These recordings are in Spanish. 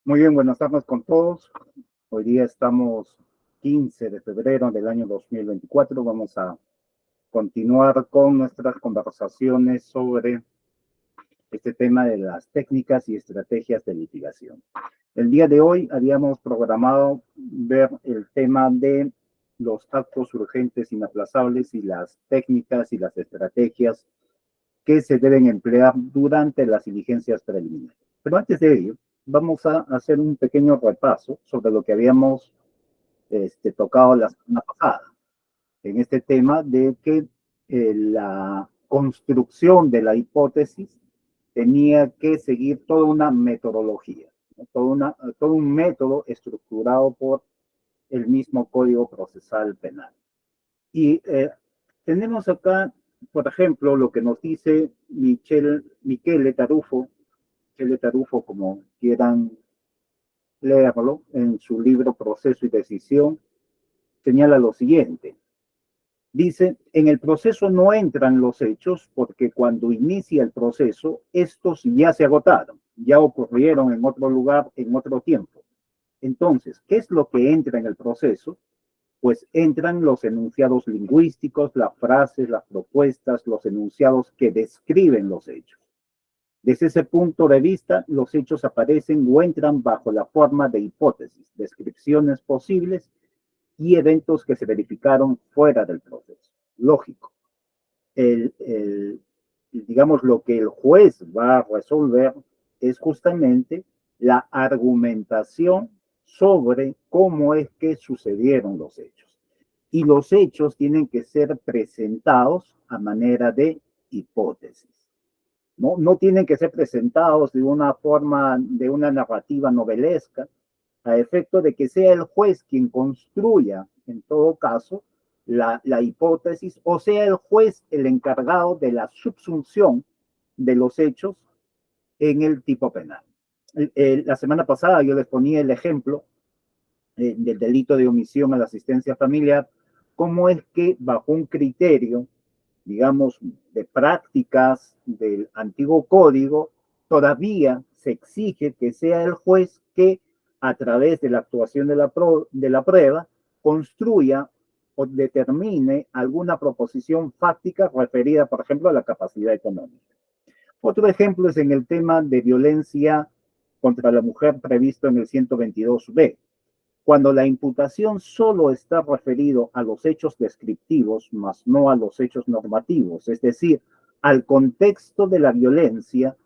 Muy bien, buenas tardes con todos. Hoy día estamos 15 de febrero del año 2024. Vamos a continuar con nuestras conversaciones sobre este tema de las técnicas y estrategias de litigación. El día de hoy habíamos programado ver el tema de los actos urgentes inaplazables y las técnicas y las estrategias que se deben emplear durante las diligencias preliminares. Pero antes de ello, vamos a hacer un pequeño repaso sobre lo que habíamos tocado la semana pasada, en este tema de que la construcción de la hipótesis tenía que seguir toda una metodología, ¿no? Todo un método estructurado por el mismo Código Procesal Penal. Y tenemos acá, por ejemplo, lo que nos dice Michele Tarufo, como quieran leerlo, en su libro Proceso y Decisión, señala lo siguiente. Dice, en el proceso no entran los hechos porque cuando inicia el proceso, estos ya se agotaron, ya ocurrieron en otro lugar, en otro tiempo. Entonces, ¿qué es lo que entra en el proceso? Pues entran los enunciados lingüísticos, las frases, las propuestas, los enunciados que describen los hechos. Desde ese punto de vista, los hechos aparecen o entran bajo la forma de hipótesis, descripciones posibles y eventos que se verificaron fuera del proceso. Lógico. Digamos, lo que el juez va a resolver es justamente la argumentación sobre cómo es que sucedieron los hechos. Y los hechos tienen que ser presentados a manera de hipótesis. No tienen que ser presentados de una forma, de una narrativa novelesca, a efecto de que sea el juez quien construya, en todo caso, la hipótesis, o sea el juez el encargado de la subsunción de los hechos en el tipo penal. La semana pasada yo les ponía el ejemplo del delito de omisión a la asistencia familiar, cómo es que bajo un criterio, digamos, de prácticas del antiguo código, todavía se exige que sea el juez que, a través de la actuación de la prueba, construya o determine alguna proposición fáctica referida, por ejemplo, a la capacidad económica. Otro ejemplo es en el tema de violencia contra la mujer previsto en el 122b. Cuando la imputación solo está referido a los hechos descriptivos, más no a los hechos normativos, es decir, al contexto de la violencia,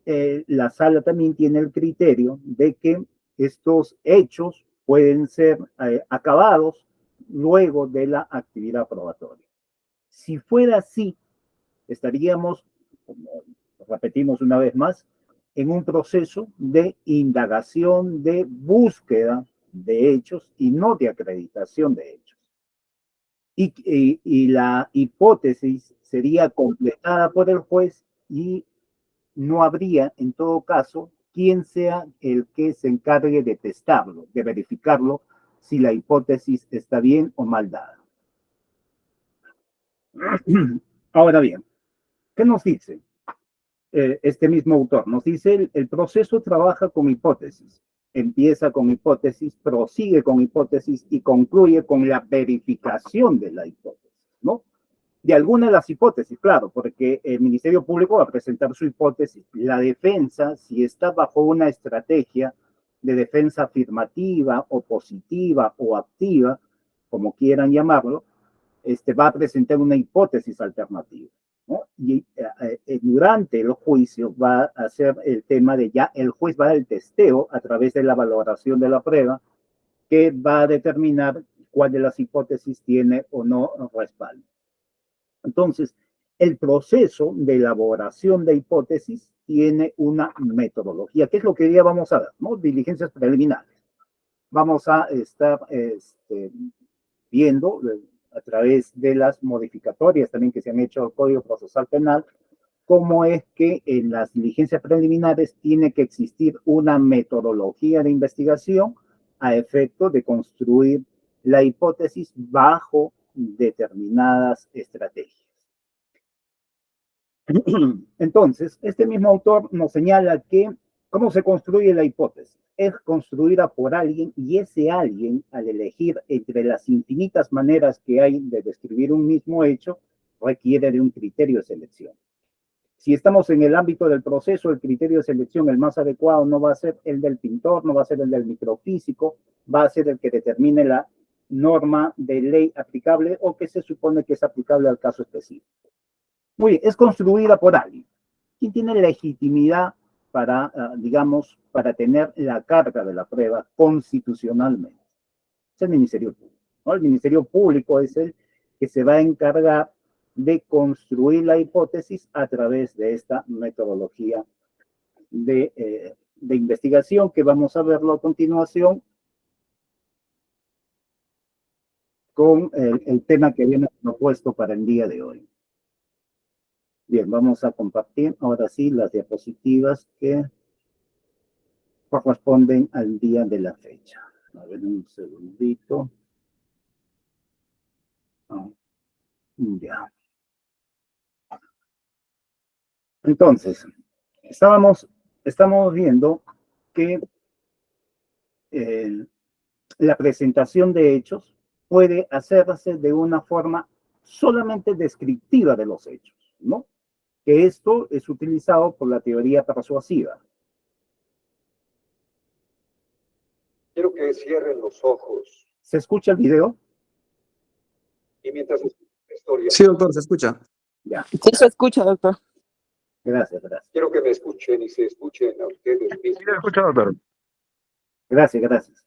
la sala también tiene el criterio de que estos hechos pueden ser acabados luego de la actividad probatoria. Si fuera así, estaríamos, como repetimos una vez más, en un proceso de indagación, de búsqueda de hechos y no de acreditación de hechos. Y la hipótesis sería completada por el juez y no habría, en todo caso, quien sea el que se encargue de testarlo, de verificarlo, si la hipótesis está bien o mal dada. Ahora bien, ¿qué nos dice este mismo autor? Nos dice, el proceso trabaja con hipótesis. Empieza con hipótesis, prosigue con hipótesis y concluye con la verificación de la hipótesis, ¿no? De alguna de las hipótesis, claro, porque el Ministerio Público va a presentar su hipótesis. La defensa, si está bajo una estrategia de defensa afirmativa, o positiva, o activa, como quieran llamarlo, va a presentar una hipótesis alternativa, ¿no? Y durante el juicio va a ser el tema de ya el juez va a dar el testeo a través de la valoración de la prueba que va a determinar cuál de las hipótesis tiene o no respaldo. Entonces, el proceso de elaboración de hipótesis tiene una metodología, que es lo que hoy día vamos a ver, ¿no? Diligencias preliminares. Vamos a estar viendo a través de las modificatorias también que se han hecho al Código Procesal Penal, cómo es que en las diligencias preliminares tiene que existir una metodología de investigación a efecto de construir la hipótesis bajo determinadas estrategias. Entonces, este mismo autor nos señala que ¿Cómo se construye la hipótesis? Es construida por alguien y ese alguien, al elegir entre las infinitas maneras que hay de describir un mismo hecho, requiere de un criterio de selección. Si estamos en el ámbito del proceso, el criterio de selección, el más adecuado, no va a ser el del pintor, no va a ser el del microfísico, va a ser el que determine la norma de ley aplicable o que se supone que es aplicable al caso específico. Muy bien, es construida por alguien. ¿Quién tiene legitimidad para, digamos, para tener la carga de la prueba constitucionalmente? Es el Ministerio Público, ¿no? El Ministerio Público es el que se va a encargar de construir la hipótesis a través de esta metodología de investigación que vamos a verlo a continuación con el tema que viene propuesto para el día de hoy. Bien, vamos a compartir ahora sí las diapositivas que corresponden al día de la fecha. A ver, un segundito. Ya. Entonces, estamos viendo que la presentación de hechos puede hacerse de una forma solamente descriptiva de los hechos, ¿no? Que esto es utilizado por la teoría persuasiva. Quiero que cierren los ojos. ¿Se escucha el video? Y mientras la historia... Sí, doctor, se escucha. Ya. Sí, se escucha, doctor. Gracias, gracias. Quiero que me escuchen y se escuchen a ustedes mismos. Sí, se escucha, doctor. Gracias, gracias.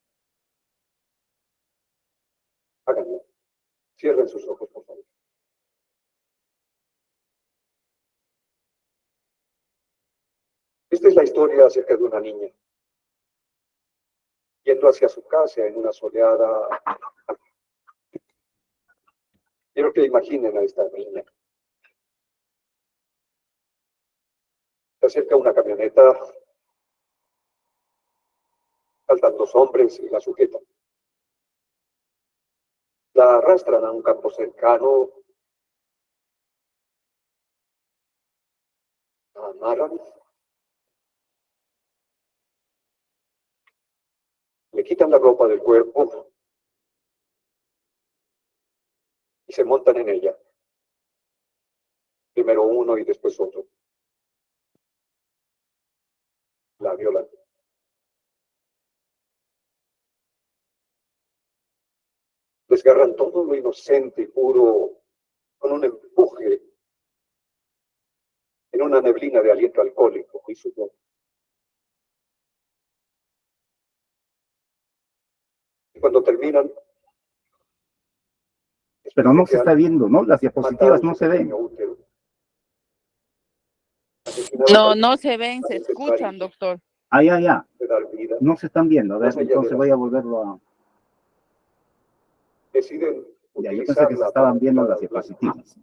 Háganlo. Cierren sus ojos, por favor. Esta es la historia acerca de una niña yendo hacia su casa en una soleada. Quiero que imaginen a esta niña. Se acerca una camioneta, saltan dos hombres y la sujetan. La arrastran a un campo cercano, la amarran, le quitan la ropa del cuerpo y se montan en ella. Primero uno y después otro. La violan. Desgarran todo lo inocente y puro con un empuje en una neblina de aliento alcohólico y sudor. Y cuando terminan... Pero no se está viendo, ¿no? Las diapositivas no se ven. No se ven, se escuchan, doctor. Ya. No se están viendo. A ver, entonces voy a volverlo a... Deciden Ya, yo pensé que se estaban viendo las diapositivas.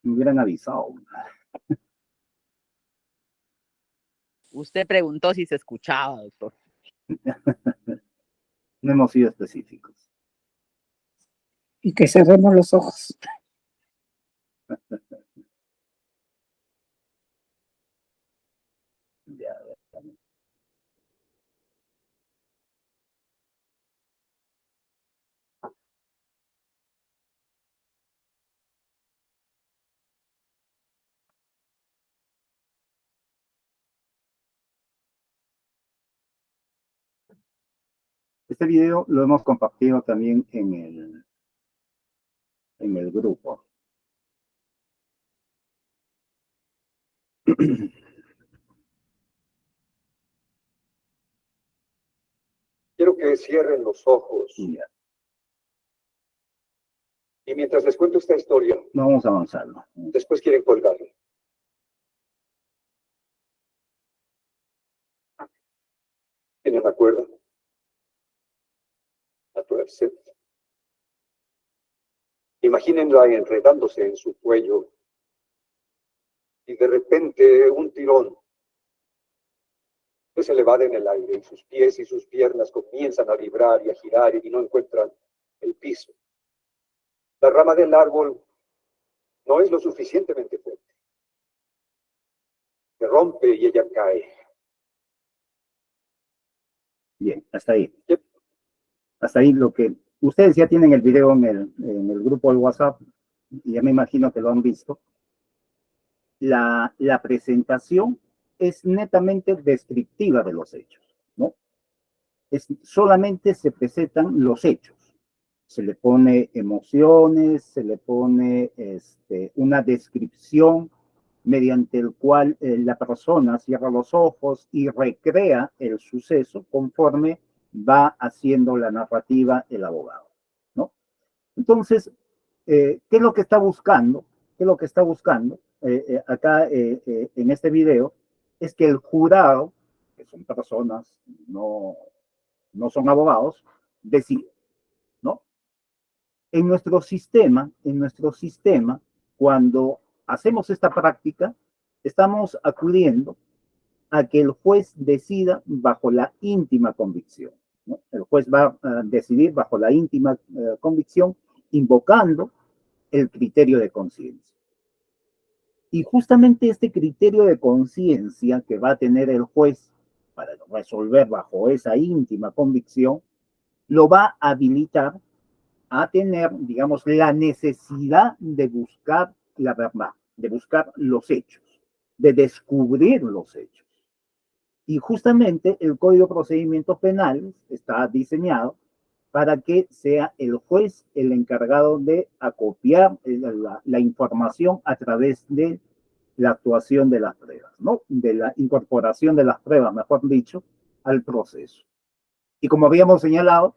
Me hubieran avisado. Usted preguntó si se escuchaba, doctor. No hemos sido específicos. Y que cerremos los ojos. Ya, este video lo hemos compartido también en el grupo. Quiero que cierren los ojos. Ya. Y mientras les cuento esta historia, No vamos a avanzarlo. después quieren colgarle. ¿Tienen la cuerda? Atorarse. Imagínenla enredándose en su cuello y de repente un tirón que se le va en el aire y sus pies y sus piernas comienzan a vibrar y a girar y no encuentran el piso. La rama del árbol no es lo suficientemente fuerte. se rompe y ella cae. Bien, hasta ahí. Yep. Hasta ahí lo que ustedes ya tienen el video en el grupo del WhatsApp, y ya me imagino que lo han visto. La presentación es netamente descriptiva de los hechos, ¿no? Solamente se presentan los hechos. Se le pone emociones, se le pone una descripción mediante el cual la persona cierra los ojos y recrea el suceso conforme va haciendo la narrativa el abogado, ¿no? Entonces, ¿qué es lo que está buscando? ¿Qué es lo que está buscando acá en este video? Es que el jurado, que son personas, no son abogados, decide, ¿no? En nuestro sistema, cuando hacemos esta práctica, estamos acudiendo a que el juez decida bajo la íntima convicción, ¿no? El juez va a decidir bajo la íntima convicción, invocando el criterio de conciencia. Y justamente este criterio de conciencia que va a tener el juez para resolver bajo esa íntima convicción, lo va a habilitar a tener, digamos, la necesidad de buscar la verdad, de buscar los hechos, de descubrir los hechos. Y justamente el Código de Procedimientos Penales está diseñado para que sea el juez el encargado de acopiar la información a través de la actuación de las pruebas, ¿no? De la incorporación de las pruebas, mejor dicho, al proceso. Y como habíamos señalado,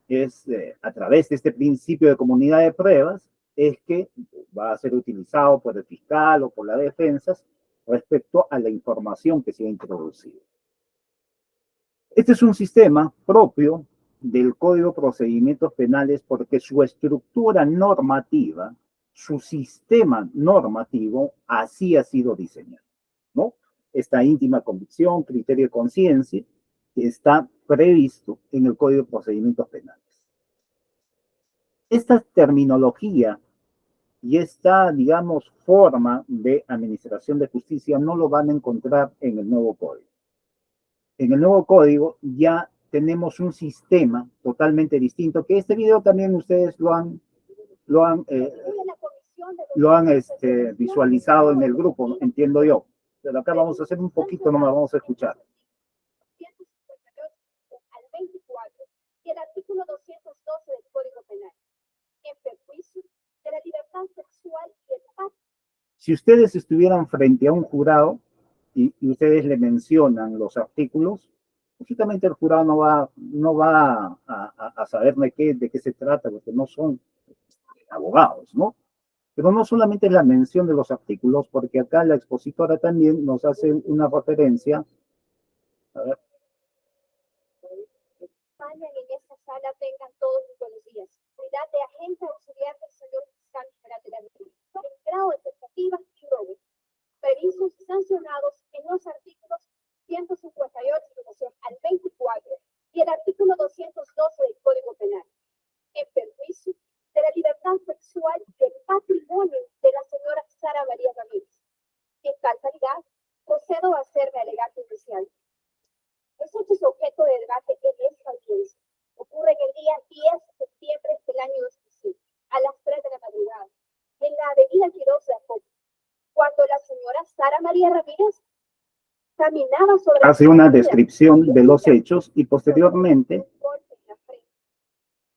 es a través de este principio de comunidad de pruebas, es que va a ser utilizado por el fiscal o por las defensas respecto a la información que se ha introducido. Este es un sistema propio del Código de Procedimientos Penales porque su estructura normativa, su sistema normativo, así ha sido diseñado, ¿no? Esta íntima convicción, criterio de conciencia, está previsto en el Código de Procedimientos Penales. Esta terminología y esta, digamos, forma de administración de justicia no lo van a encontrar en el nuevo código. En el nuevo código ya tenemos un sistema totalmente distinto, que este video también ustedes lo han visualizado en el grupo, entiendo yo. Pero acá vamos a hacer un poquito, no me vamos a escuchar. Y el artículo 212 del Código Penal, en perjuicio de la libertad sexual y el pacto. Si ustedes estuvieran frente a un jurado y ustedes le mencionan los artículos, lógicamente el jurado no va a saber de qué se trata, porque no son abogados, ¿no? Pero no solamente es la mención de los artículos, porque acá la expositora también nos hace una referencia. A ver. En esta sala tengan todos los buenos días. Unidad de agente auxiliar del señor fiscal general de la República. El grado de tentativa y robo, previstos y sancionados en los artículos 158 en relación al 24 y el artículo 212 del Código Penal, en perjuicio de la libertad sexual del patrimonio de la señora Sara María Ramírez. En tal calidad, procedo a hacerme alegato inicial. Los hechos objeto de debate en esta audiencia ocurren el día 10 de septiembre del año 2005, a las 3 de la madrugada, en la avenida Quiroz de Acosta, cuando la señora Sara María Ramírez caminaba sobre... Hace una descripción de los hechos y posteriormente...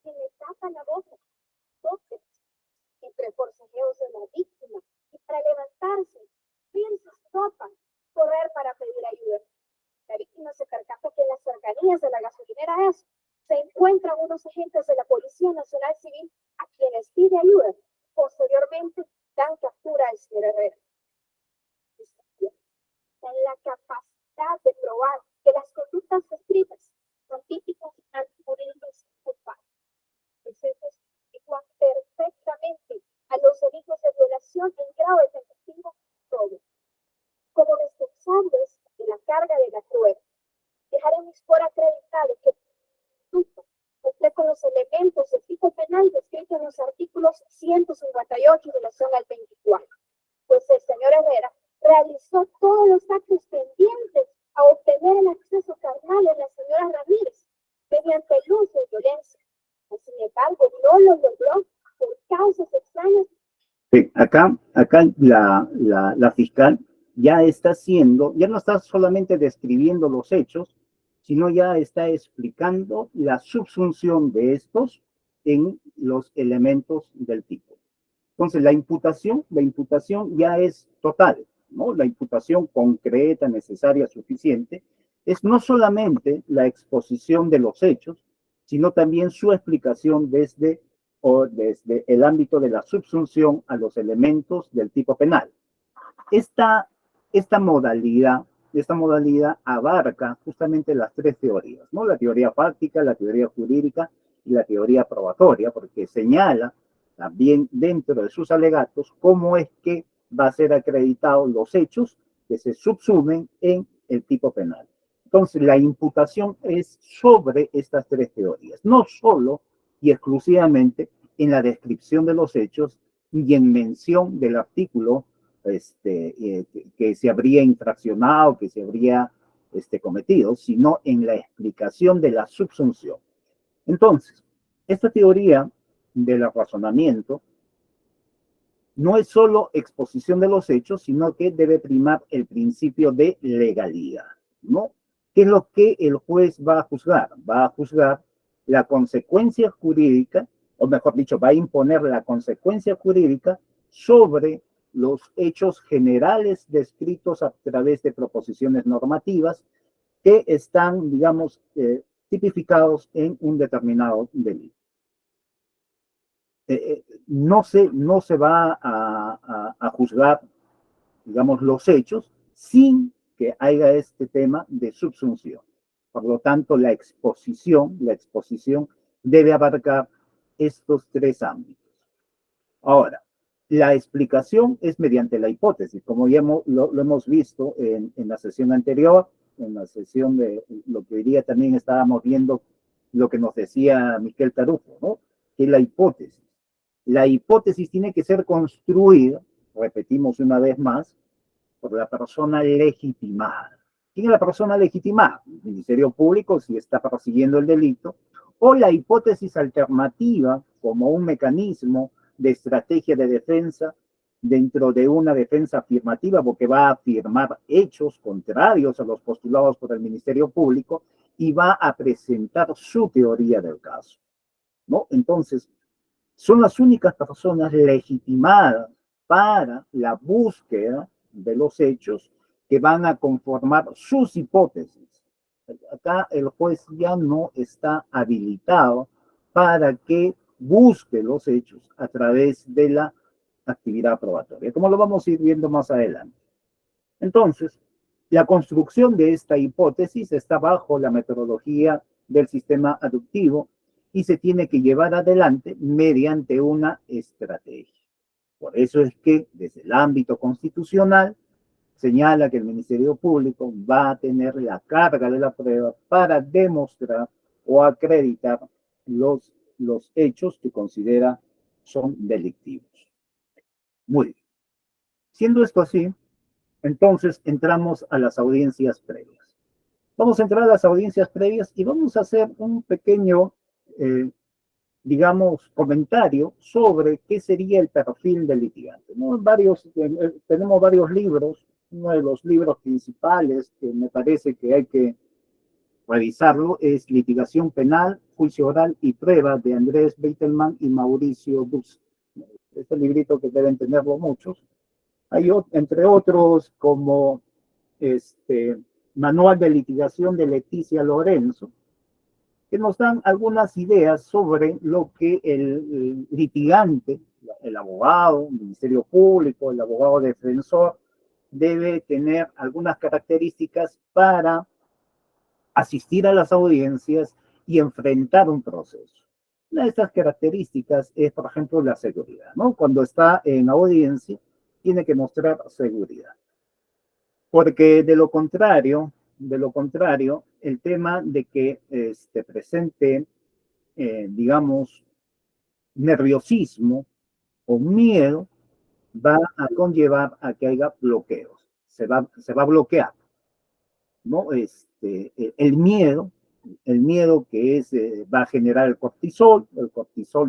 Se le tapa la boca, entonces, entre forcejeos de la víctima, y para levantarse, abrir sus ropas, correr para pedir ayuda. La víctima se percata que en las cercanías de la gasolinera ESO se encuentran unos agentes de la Policía Nacional Civil a quienes pide ayuda. Posteriormente, dan captura al señor Herrera. En la capacidad de probar que las conductas descritas son típicas y antijurídicas del padre. Los hechos igual perfectamente a los delitos de violación en grado de tentativa y robo. Como responsables de la carga de la prueba, dejaremos por acreditado que cumple con los elementos del tipo penal descritos en los artículos 158 en relación al 24, pues el señor Herrera realizó todos los actos pendientes a obtener el acceso carnal en la señora Ramírez mediante el uso de violencia. Sin embargo, no lo logró por causas extrañas. Sí, acá la fiscal ya está haciendo, ya no está solamente describiendo los hechos, sino ya está explicando la subsunción de estos en los elementos del tipo. Entonces, la imputación ya es total, ¿no? La imputación concreta, necesaria, suficiente, es no solamente la exposición de los hechos, sino también su explicación desde el ámbito de la subsunción a los elementos del tipo penal. Esta, esta modalidad, esta modalidad abarca justamente las tres teorías, ¿no? La teoría fáctica, la teoría jurídica y la teoría probatoria, porque señala también dentro de sus alegatos cómo es que va a ser acreditados los hechos que se subsumen en el tipo penal. Entonces, la imputación es sobre estas tres teorías, no solo y exclusivamente en la descripción de los hechos y en mención del artículo que se habría infraccionado, que se habría cometido, sino en la explicación de la subsunción. Entonces, esta teoría del razonamiento no es solo exposición de los hechos, sino que debe primar el principio de legalidad, ¿no? ¿Qué es lo que el juez va a juzgar? Va a juzgar la consecuencia jurídica, o mejor dicho, va a imponer la consecuencia jurídica sobre los hechos generales descritos a través de proposiciones normativas que están, digamos, tipificados en un determinado delito. No se va a juzgar, digamos, los hechos sin que haya este tema de subsunción. Por lo tanto, la exposición debe abarcar estos tres ámbitos. Ahora, la explicación es mediante la hipótesis, como ya lo hemos visto en la sesión anterior, en la sesión de lo que hoy día también estábamos viendo, lo que nos decía Miquel Tarufo, ¿no? Que la hipótesis. La hipótesis tiene que ser construida, repetimos una vez más, por la persona legitimada. ¿Quién es la persona legitimada? El Ministerio Público, si está persiguiendo el delito, o la hipótesis alternativa como un mecanismo de estrategia de defensa dentro de una defensa afirmativa, porque va a afirmar hechos contrarios a los postulados por el Ministerio Público y va a presentar su teoría del caso, ¿no? Entonces, son las únicas personas legitimadas para la búsqueda de los hechos que van a conformar sus hipótesis. Acá el juez ya no está habilitado para que busque los hechos a través de la actividad probatoria, como lo vamos a ir viendo más adelante. Entonces, la construcción de esta hipótesis está bajo la metodología del sistema aductivo y se tiene que llevar adelante mediante una estrategia. Por eso es que desde el ámbito constitucional señala que el Ministerio Público va a tener la carga de la prueba para demostrar o acreditar los hechos que considera son delictivos. Muy bien. Siendo esto así, entonces entramos a las audiencias previas. Vamos a entrar a las audiencias previas y vamos a hacer un pequeño, digamos, comentario sobre qué sería el perfil del litigante, ¿no? Tenemos varios libros. Uno de los libros principales que me parece que hay que revisarlo es Litigación Penal, Juicio Oral y Prueba de Andrés Beitelman y Mauricio Dus. Este librito que deben tenerlo muchos. Hay entre otros como Manual de Litigación de Leticia Lorenzo, que nos dan algunas ideas sobre lo que el litigante, el abogado, el Ministerio Público, el abogado defensor, debe tener algunas características para asistir a las audiencias y enfrentar un proceso. Una de estas características es, por ejemplo, la seguridad, ¿no? Cuando está en audiencia, tiene que mostrar seguridad. Porque de lo contrario, el tema de que presente, digamos, nerviosismo o miedo va a conllevar a que haya bloqueos. se va a bloquear, ¿no? El miedo que es, va a generar el cortisol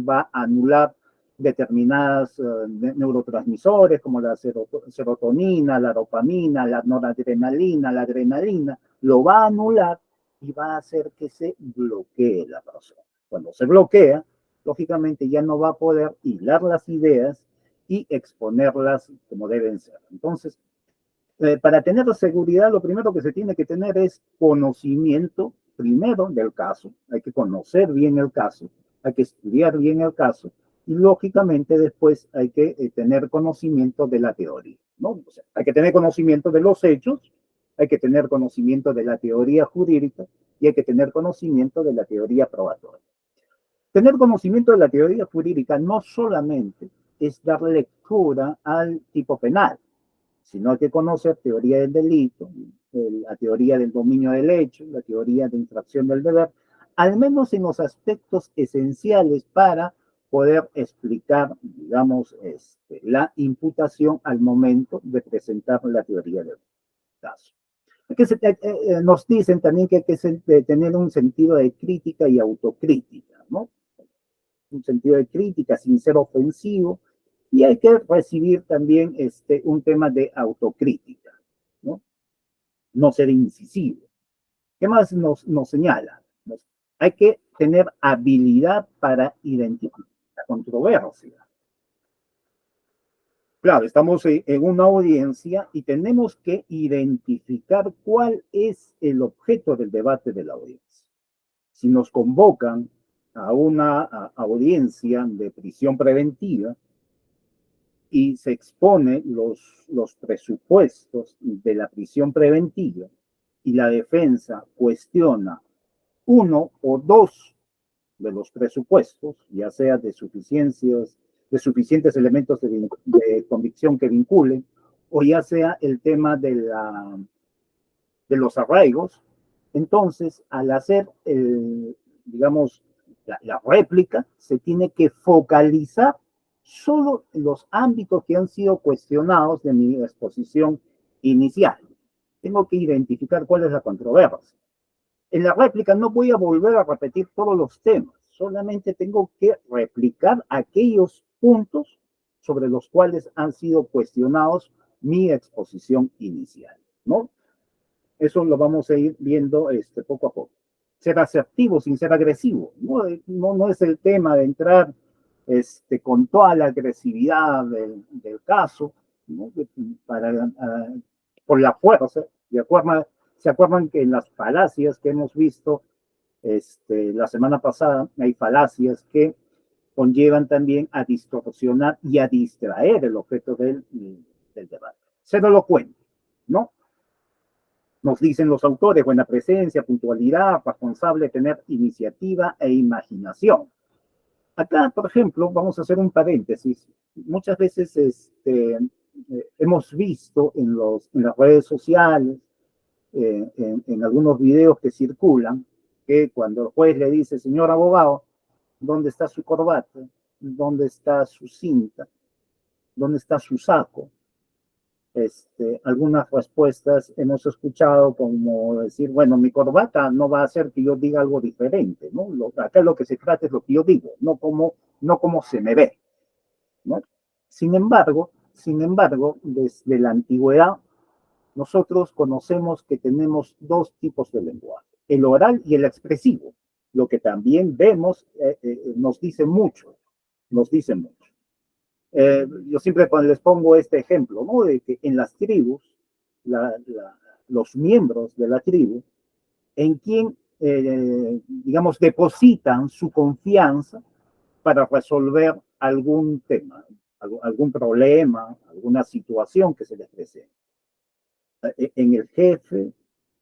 va a anular determinadas neurotransmisores como la serotonina, la dopamina, la noradrenalina, la adrenalina, lo va a anular y va a hacer que se bloquee la persona. Cuando se bloquea, lógicamente ya no va a poder hilar las ideas y exponerlas como deben ser. Entonces, para tener seguridad, lo primero que se tiene que tener es conocimiento, primero, del caso. Hay que conocer bien el caso, hay que estudiar bien el caso, y lógicamente después hay que tener conocimiento de la teoría, ¿no? O sea, hay que tener conocimiento de los hechos, hay que tener conocimiento de la teoría jurídica y hay que tener conocimiento de la teoría probatoria. Tener conocimiento de la teoría jurídica no solamente es dar lectura al tipo penal, sino hay que conocer teoría del delito, la teoría del dominio del hecho, la teoría de infracción del deber, al menos en los aspectos esenciales para poder explicar, digamos, la imputación al momento de presentar la teoría del caso. Nos dicen también que hay que tener un sentido de crítica y autocrítica, ¿no? Un sentido de crítica sin ser ofensivo, y hay que recibir también un tema de autocrítica, ¿no? No ser incisivo. ¿Qué más nos señala? Hay que tener habilidad para identificar la controversia. Claro, estamos en una audiencia y tenemos que identificar cuál es el objeto del debate de la audiencia. Si nos convocan a una audiencia de prisión preventiva y se expone los presupuestos de la prisión preventiva y la defensa cuestiona uno o dos de los presupuestos, ya sea de suficientes elementos de convicción que vinculen, o ya sea el tema de los arraigos, entonces al hacer, digamos, la réplica, se tiene que focalizar solo en los ámbitos que han sido cuestionados de mi exposición inicial. Tengo que identificar cuál es la controversia. En la réplica no voy a volver a repetir todos los temas, solamente tengo que replicar aquellos puntos sobre los cuales han sido cuestionados mi exposición inicial, ¿no? Eso lo vamos a ir viendo poco a poco. Ser asertivo sin ser agresivo, no es el tema de entrar con toda la agresividad del caso, ¿no? Por la fuerza. ¿Se acuerdan que en las falacias que hemos visto la semana pasada, hay falacias que conllevan también a distorsionar y a distraer el objeto del debate? Ser elocuente, ¿no? Nos dicen los autores: buena presencia, puntualidad, responsable, tener iniciativa e imaginación. Acá, por ejemplo, vamos a hacer un paréntesis. Muchas veces hemos visto en las redes sociales, en algunos videos que circulan, que cuando el juez le dice: señor abogado, ¿dónde está su corbata? ¿Dónde está su cinta? ¿Dónde está su saco? Algunas respuestas hemos escuchado como decir: bueno, mi corbata no va a hacer que yo diga algo diferente, ¿no? Acá lo que se trata es lo que yo digo, no como se me ve, ¿no? Sin embargo, desde la antigüedad, nosotros conocemos que tenemos dos tipos de lenguaje: el oral y el expresivo. Lo que también vemos nos dice mucho. Yo siempre les pongo este ejemplo, ¿no? De que en las tribus, los miembros de la tribu, en quien, digamos, depositan su confianza para resolver algún tema, algún problema, alguna situación que se les presente. En el jefe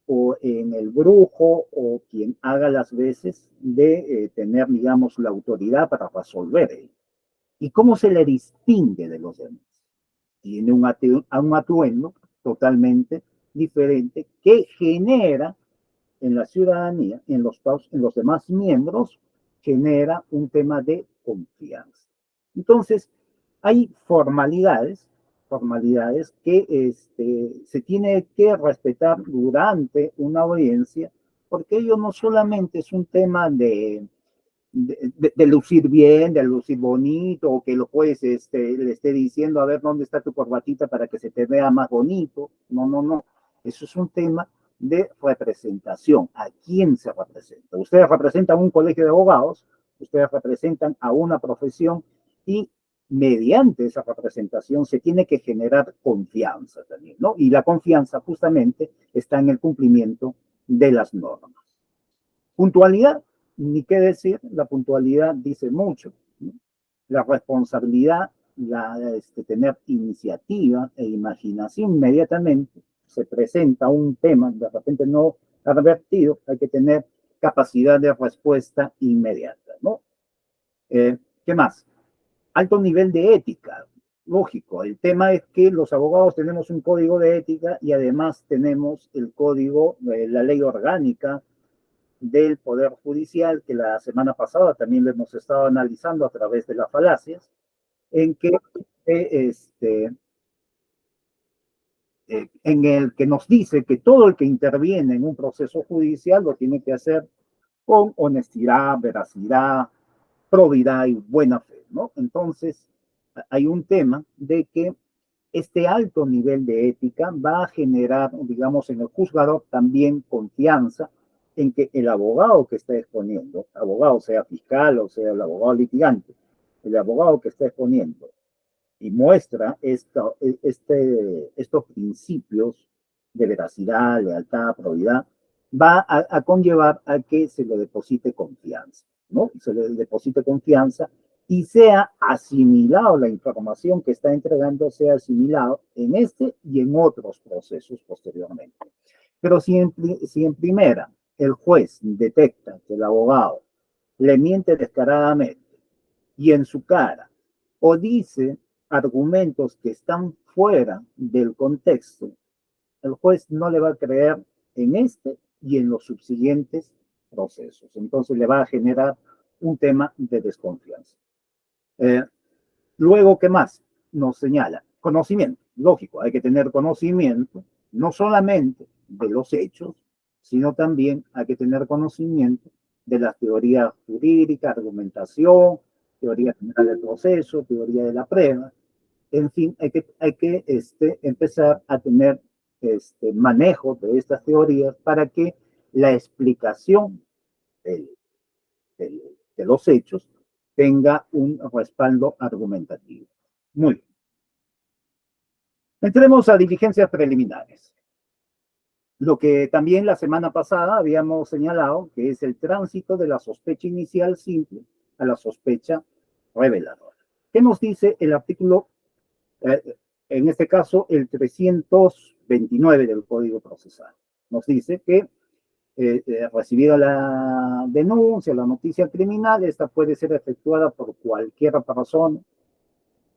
o en el brujo o quien haga las veces de tener, digamos, la autoridad para resolver ello. ¿Y cómo se le distingue de los demás? Tiene un atuendo totalmente diferente que genera en la ciudadanía, en los demás miembros, genera un tema de confianza. Entonces, hay formalidades formalidades que se tiene que respetar durante una audiencia, porque ello no solamente es un tema de lucir bien, de lucir bonito, o que el juez le esté diciendo, a ver, ¿dónde está tu corbatita para que se te vea más bonito? No, no, no. Eso es un tema de representación. ¿A quién se representa? Ustedes representan un colegio de abogados, ustedes representan a una profesión y mediante esa representación se tiene que generar confianza también, ¿no? Y la confianza justamente está en el cumplimiento de las normas. Puntualidad, ni qué decir, la puntualidad dice mucho, ¿no? La responsabilidad, tener iniciativa e imaginación inmediatamente, se presenta un tema, de repente no advertido, hay que tener capacidad de respuesta inmediata, ¿no? ¿Qué más? Alto nivel de ética, lógico. El tema es que los abogados tenemos un código de ética y además tenemos el código, la ley orgánica del Poder Judicial, que la semana pasada también lo hemos estado analizando a través de las falacias, en que en el que nos dice que todo el que interviene en un proceso judicial lo tiene que hacer con honestidad, veracidad, probidad y buena fe, ¿no? Entonces, hay un tema de que este alto nivel de ética va a generar, digamos, en el juzgador también confianza en que el abogado que está exponiendo, abogado sea fiscal o sea el abogado litigante, el abogado que está exponiendo y muestra estos principios de veracidad, lealtad, probidad, va a conllevar a que se le deposite confianza, ¿no? Se le deposite confianza y sea asimilado la información que está entregando, sea asimilado en este y en otros procesos posteriormente. Pero si en primera el juez detecta que el abogado le miente descaradamente y en su cara o dice argumentos que están fuera del contexto, el juez no le va a creer en este y en los subsiguientes procesos. Entonces le va a generar un tema de desconfianza. Luego, ¿qué más? Nos señala conocimiento. Lógico, hay que tener conocimiento, no solamente de los hechos, sino también hay que tener conocimiento de las teorías jurídicas, argumentación, teoría general del proceso, teoría de la prueba. En fin, hay que empezar a tener manejo de estas teorías para que la explicación del, de los hechos tenga un respaldo argumentativo. Muy bien. Entremos a diligencias preliminares. Lo que también la semana pasada habíamos señalado, que es el tránsito de la sospecha inicial simple a la sospecha reveladora. ¿Qué nos dice el artículo, en este caso, el 329 del Código Procesal? Nos dice que recibida la denuncia, la noticia criminal, esta puede ser efectuada por cualquier persona,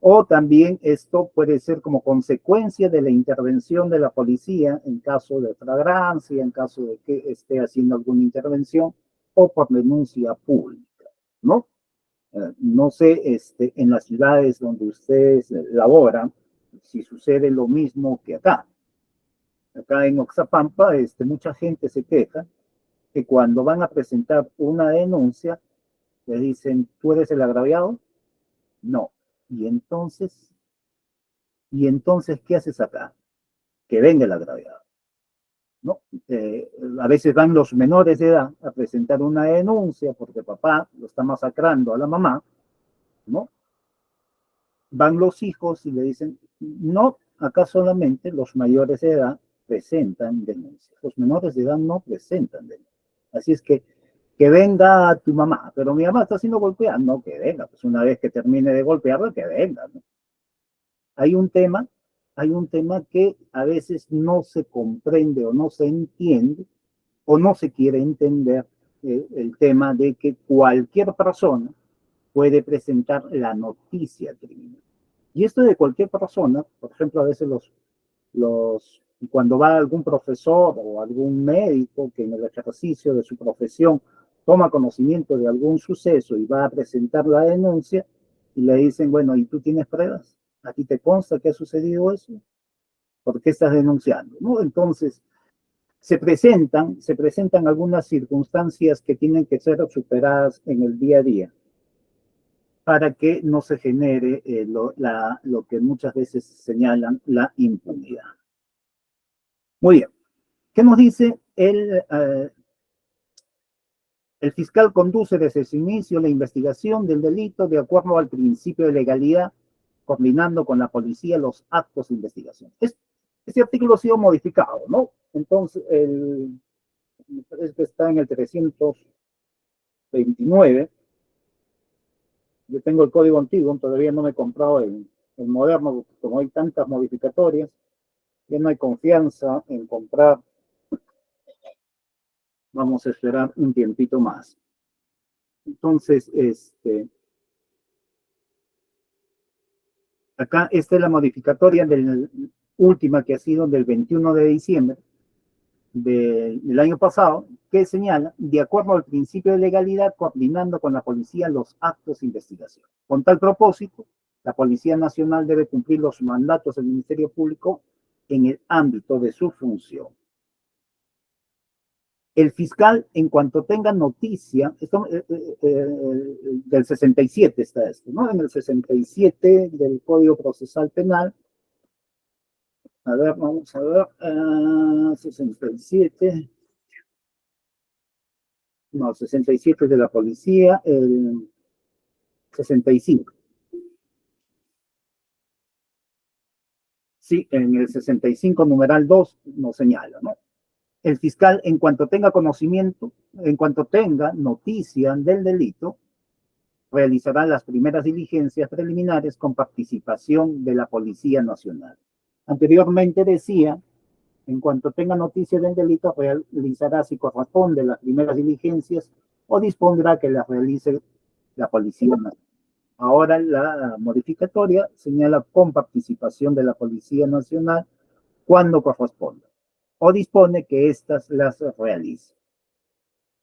o también esto puede ser como consecuencia de la intervención de la policía en caso de flagrancia, en caso de que esté haciendo alguna intervención, o por denuncia pública, ¿no? No sé, en las ciudades donde ustedes laboran, si sucede lo mismo que acá. Acá en Oxapampa, mucha gente se queja que cuando van a presentar una denuncia, le dicen, ¿tú eres el agraviado? No. ¿Y entonces, qué haces acá? Que venga el agraviado, ¿no? A veces van los menores de edad a presentar una denuncia porque papá lo está masacrando a la mamá, ¿no? Van los hijos y le dicen, no, acá solamente los mayores de edad presentan denuncias. Los menores de edad no presentan denuncias. Así es que venga tu mamá, pero mi mamá está siendo golpeada, no, que venga, pues una vez que termine de golpearla, que venga, ¿no? Hay un tema que a veces no se comprende o no se entiende o no se quiere entender el tema de que cualquier persona puede presentar la noticia criminal. Y esto de cualquier persona, por ejemplo, a veces cuando va algún profesor o algún médico que en el ejercicio de su profesión toma conocimiento de algún suceso y va a presentar la denuncia y le dicen, bueno, ¿y tú tienes pruebas? ¿A ti te consta que ha sucedido eso? ¿Por qué estás denunciando? ¿No? Entonces, se presentan algunas circunstancias que tienen que ser superadas en el día a día para que no se genere lo que muchas veces señalan la impunidad. Muy bien. ¿Qué nos dice el fiscal? Conduce desde su inicio la investigación del delito de acuerdo al principio de legalidad, coordinando con la policía los actos de investigación. Este artículo ha sido modificado, ¿no? Entonces, me parece que está en el 329. Yo tengo el código antiguo, todavía no me he comprado el moderno, porque como hay tantas modificatorias, ya no hay confianza en comprar. Vamos a esperar un tiempito más. Entonces, acá esta es la modificatoria última que ha sido del 21 de diciembre del año pasado, que señala, de acuerdo al principio de legalidad, coordinando con la policía los actos de investigación. Con tal propósito, la Policía Nacional debe cumplir los mandatos del Ministerio Público en el ámbito de su función. El fiscal, en cuanto tenga noticia, del 67 está esto, ¿no? En el 67 del Código Procesal Penal. A ver, vamos a ver, 67. No, 67 de la policía, el 65. Sí, en el 65, numeral 2, nos señala, ¿no? El fiscal, en cuanto tenga conocimiento, en cuanto tenga noticia del delito, realizará las primeras diligencias preliminares con participación de la Policía Nacional. Anteriormente decía, en cuanto tenga noticia del delito, realizará, si corresponde, las primeras diligencias o dispondrá que las realice la Policía Nacional. Ahora la modificatoria señala con participación de la Policía Nacional cuando corresponda, o dispone que éstas las realice.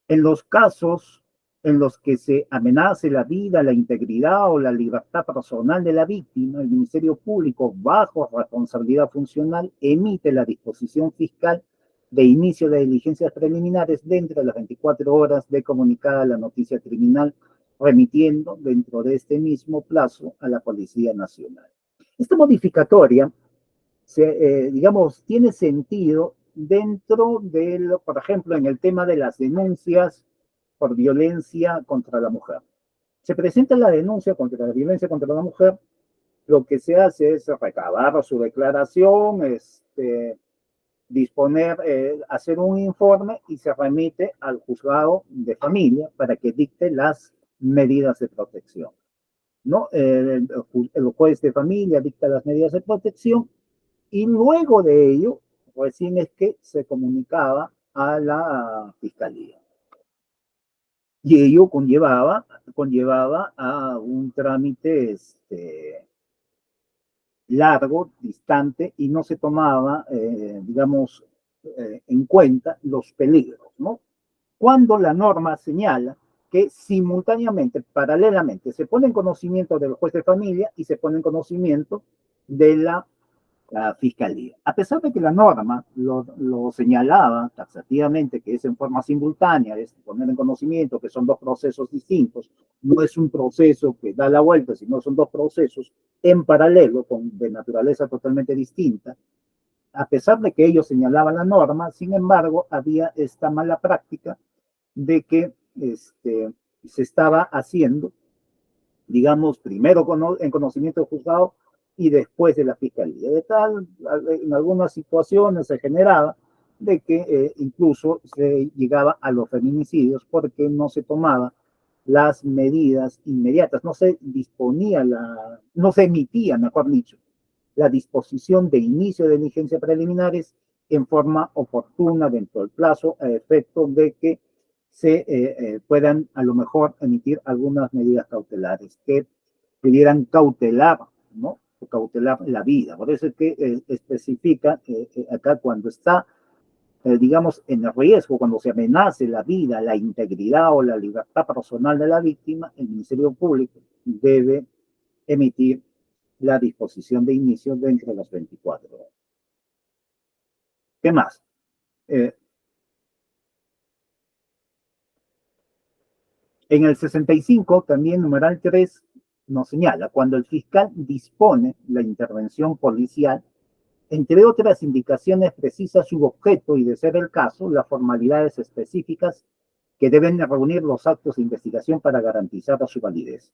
En los casos en los que se amenace la vida, la integridad o la libertad personal de la víctima, el Ministerio Público, bajo responsabilidad funcional, emite la disposición fiscal de inicio de diligencias preliminares dentro de las 24 horas de comunicada la noticia criminal, remitiendo dentro de este mismo plazo a la Policía Nacional. Esta modificatoria, digamos, tiene sentido dentro de, por ejemplo, en el tema de las denuncias por violencia contra la mujer. Se presenta la denuncia contra la violencia contra la mujer, lo que se hace es recabar su declaración, disponer, hacer un informe y se remite al juzgado de familia para que dicte las medidas de protección, ¿no? El juez de familia dicta las medidas de protección y luego de ello, recién es que se comunicaba a la fiscalía. Y ello conllevaba a un trámite largo, distante, y no se tomaba, digamos, en cuenta los peligros, ¿no? Cuando la norma señala que simultáneamente, paralelamente, se pone en conocimiento del juez de familia y se pone en conocimiento de la fiscalía. A pesar de que la norma lo señalaba taxativamente, que es en forma simultánea, es poner en conocimiento que son dos procesos distintos, no es un proceso que da la vuelta, sino son dos procesos en paralelo, de naturaleza totalmente distinta. A pesar de que ellos señalaban la norma, sin embargo, había esta mala práctica de que se estaba haciendo, digamos, primero en conocimiento del juzgado y después de la fiscalía. De tal, en algunas situaciones se generaba de que incluso se llegaba a los feminicidios porque no se tomaba las medidas inmediatas, no se disponía no se emitía, mejor dicho, la disposición de inicio de diligencias preliminares en forma oportuna dentro del plazo, a efecto de que se puedan a lo mejor emitir algunas medidas cautelares que pudieran cautelar, ¿no? Cautelar la vida. Por eso es que especifica acá cuando está, digamos, en riesgo, cuando se amenace la vida, la integridad o la libertad personal de la víctima, el Ministerio Público debe emitir la disposición de inicio de entre las 24 horas. ¿Qué más? En el 65, también numeral 3 nos señala, cuando el fiscal dispone la intervención policial, entre otras indicaciones precisa su objeto y, de ser el caso, las formalidades específicas que deben reunir los actos de investigación para garantizar su validez.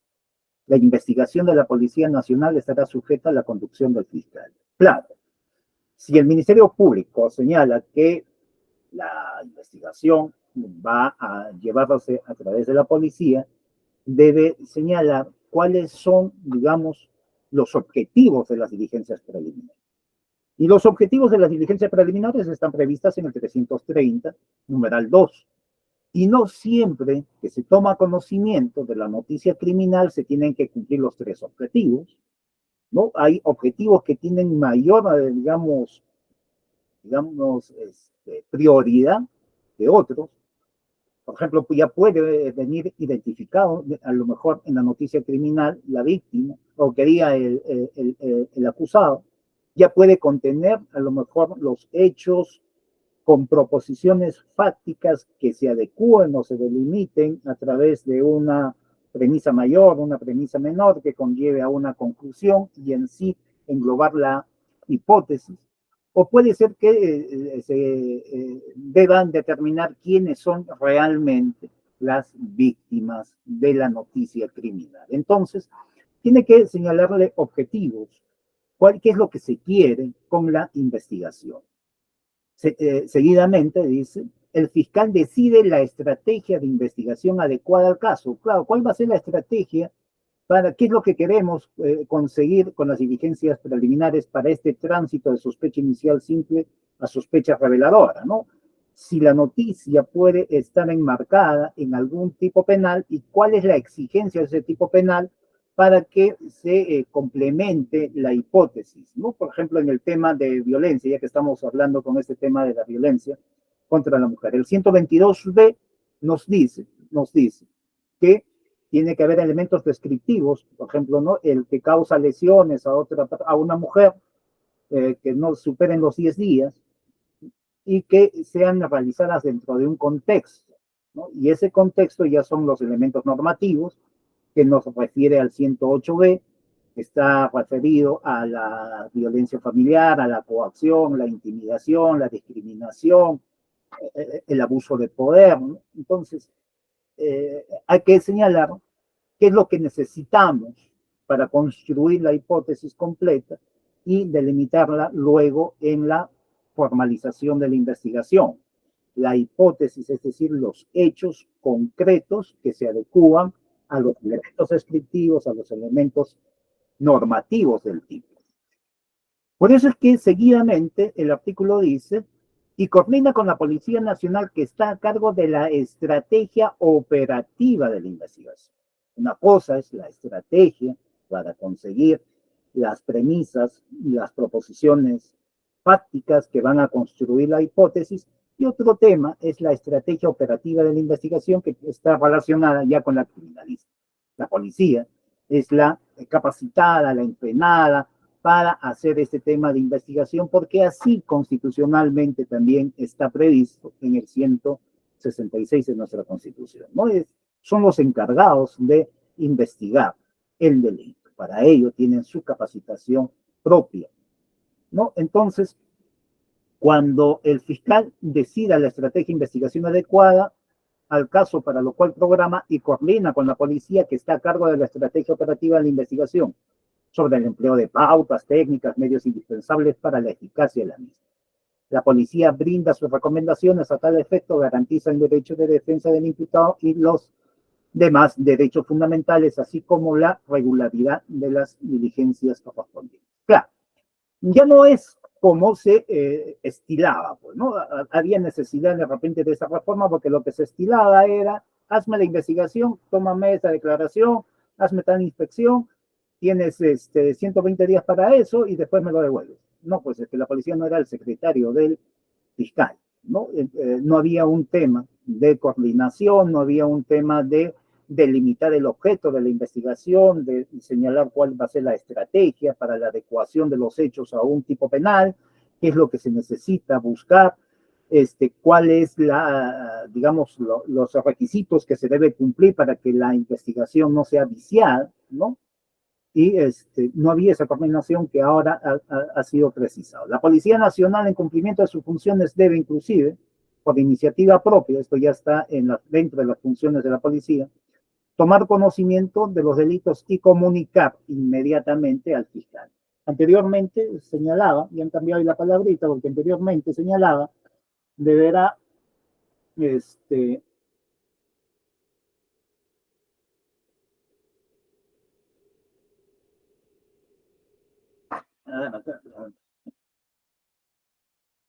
La investigación de la Policía Nacional estará sujeta a la conducción del fiscal. Claro, si el Ministerio Público señala que la investigación va a llevarse a través de la policía, debe señalar cuáles son, digamos, los objetivos de las diligencias preliminares. Y los objetivos de las diligencias preliminares están previstas en el 330, numeral 2. Y no siempre que se toma conocimiento de la noticia criminal se tienen que cumplir los 3 objetivos, ¿no? Hay objetivos que tienen mayor, digamos, prioridad que otros. Por ejemplo, pues ya puede venir identificado, a lo mejor en la noticia criminal, la víctima, o que diga el acusado, ya puede contener a lo mejor los hechos con proposiciones fácticas que se adecúen o se delimiten a través de una premisa mayor, una premisa menor, que conlleve a una conclusión y en sí englobar la hipótesis. O puede ser que deban determinar quiénes son realmente las víctimas de la noticia criminal. Entonces, tiene que señalarle objetivos, qué es lo que se quiere con la investigación. Seguidamente dice, el fiscal decide la estrategia de investigación adecuada al caso. Claro, ¿cuál va a ser la estrategia para qué es lo que queremos conseguir con las diligencias preliminares para este tránsito de sospecha inicial simple a sospecha reveladora, ¿no? Si la noticia puede estar enmarcada en algún tipo penal y cuál es la exigencia de ese tipo penal para que se complemente la hipótesis, ¿no? Por ejemplo, en el tema de violencia, ya que estamos hablando con este tema de la violencia contra la mujer. El 122b nos dice que tiene que haber elementos descriptivos, por ejemplo, ¿no? El que causa lesiones a una mujer que no superen los 10 días y que sean realizadas dentro de un contexto, ¿no? Y ese contexto ya son los elementos normativos que nos refiere al 108b, que está referido a la violencia familiar, a la coacción, la intimidación, la discriminación, el abuso de poder, ¿no? Entonces, hay que señalar qué es lo que necesitamos para construir la hipótesis completa y delimitarla luego en la formalización de la investigación. La hipótesis, es decir, los hechos concretos que se adecúan a los elementos descriptivos, a los elementos normativos del tipo. Por eso es que seguidamente el artículo dice, y coordina con la Policía Nacional que está a cargo de la estrategia operativa de la investigación. Una cosa es la estrategia para conseguir las premisas y las proposiciones fácticas que van a construir la hipótesis, y otro tema es la estrategia operativa de la investigación que está relacionada ya con la criminalística. La policía es la capacitada, la entrenada para hacer este tema de investigación, porque así constitucionalmente también está previsto en el 166 de nuestra Constitución, ¿no? Son los encargados de investigar el delito. Para ello tienen su capacitación propia, ¿no? Entonces, cuando el fiscal decida la estrategia de investigación adecuada al caso para lo cual programa y coordina con la policía que está a cargo de la estrategia operativa de la investigación sobre el empleo de pautas, técnicas, medios indispensables para la eficacia de la misma. La policía brinda sus recomendaciones a tal efecto, garantiza el derecho de defensa del imputado y los demás derechos fundamentales, así como la regularidad de las diligencias correspondientes. Claro, ya no es como se estilaba, pues, ¿no? Había necesidad de repente de esa reforma porque lo que se estilaba era, hazme la investigación, tómame esa declaración, hazme tal inspección, tienes 120 días para eso y después me lo devuelves. No, pues es que la policía no era el secretario del fiscal, ¿no? No había un tema de coordinación, no había un tema de delimitar el objeto de la investigación, de señalar cuál va a ser la estrategia para la adecuación de los hechos a un tipo penal, qué es lo que se necesita buscar, cuál es digamos, los requisitos que se debe cumplir para que la investigación no sea viciada, ¿no? Y no había esa coordinación que ahora ha sido precisado. La Policía Nacional, en cumplimiento de sus funciones, debe inclusive, por iniciativa propia, esto ya está dentro de las funciones de la policía, tomar conocimiento de los delitos y comunicar inmediatamente al fiscal. Anteriormente señalaba, y han cambiado la palabrita, porque anteriormente señalaba, deberá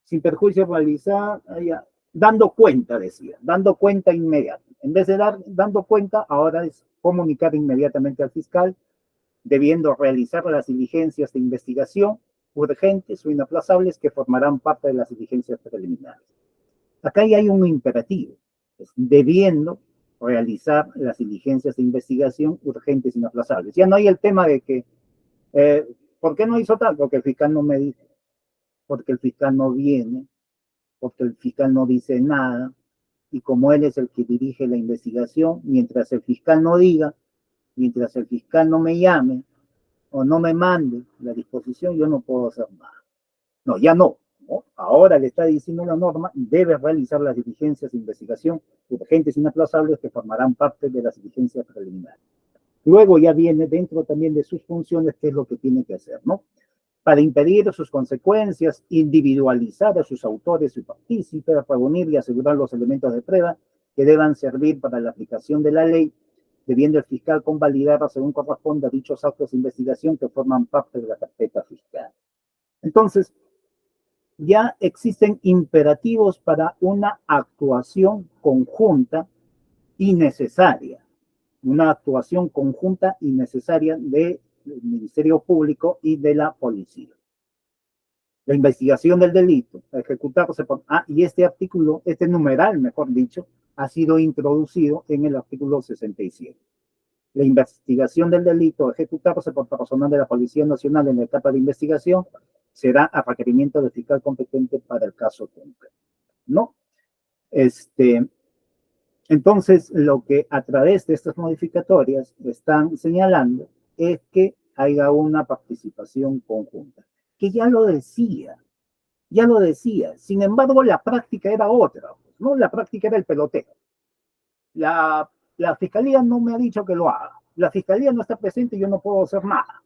sin perjuicio realizar, dando cuenta, decía, dando cuenta inmediata. En vez de dando cuenta, ahora es comunicar inmediatamente al fiscal, debiendo realizar las diligencias de investigación urgentes o inaplazables que formarán parte de las diligencias preliminares. Acá ya hay un imperativo, debiendo realizar las diligencias de investigación urgentes e inaplazables. Ya no hay el tema de que, ¿por qué no hizo tal? Porque el fiscal no me dijo, porque el fiscal no viene, porque el fiscal no dice nada, y como él es el que dirige la investigación, mientras el fiscal no diga, mientras el fiscal no me llame o no me mande la disposición, yo no puedo hacer nada. No, ya no. ¿No? Ahora le está diciendo la norma, debe realizar las diligencias de investigación urgentes e inaplazables que formarán parte de las diligencias preliminares. Luego ya viene dentro también de sus funciones qué es lo que tiene que hacer, ¿no? Para impedir sus consecuencias, individualizar a sus autores y partícipes, reunir y asegurar los elementos de prueba que deban servir para la aplicación de la ley, debiendo el fiscal convalidar según corresponda dichos actos de investigación que forman parte de la carpeta fiscal. Entonces, ya existen imperativos para una actuación conjunta y necesaria, una actuación conjunta y necesaria del Ministerio Público y de la policía. La investigación del delito, ejecutarse por... y este artículo, este numeral, mejor dicho, ha sido introducido en el artículo 67. La investigación del delito ejecutarse por personal de la Policía Nacional en la etapa de investigación será a requerimiento del fiscal competente para el caso concreto, ¿no? Entonces, lo que a través de estas modificatorias están señalando es que haya una participación conjunta, que ya lo decía. Sin embargo, la práctica era otra, ¿no? La práctica era el peloteo. La fiscalía no me ha dicho que lo haga. La fiscalía no está presente y yo no puedo hacer nada.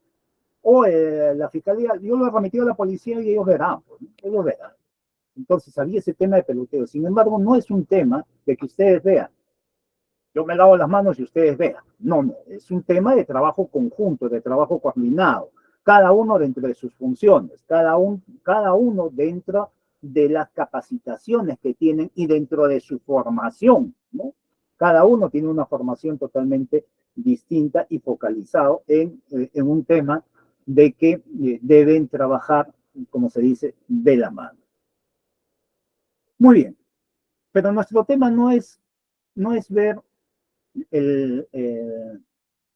O la fiscalía, yo lo he remitido a la policía y ellos verán, pues, ¿no? Ellos verán. Entonces había ese tema de peloteo. Sin embargo, no es un tema de que ustedes vean. Yo me lavo las manos y ustedes vean. No, es un tema de trabajo conjunto, de trabajo coordinado. Cada uno dentro de sus funciones, cada uno dentro de las capacitaciones que tienen y dentro de su formación, ¿no? Cada uno tiene una formación totalmente distinta y focalizado en un tema de que deben trabajar, como se dice, de la mano. Muy bien, pero nuestro tema no es ver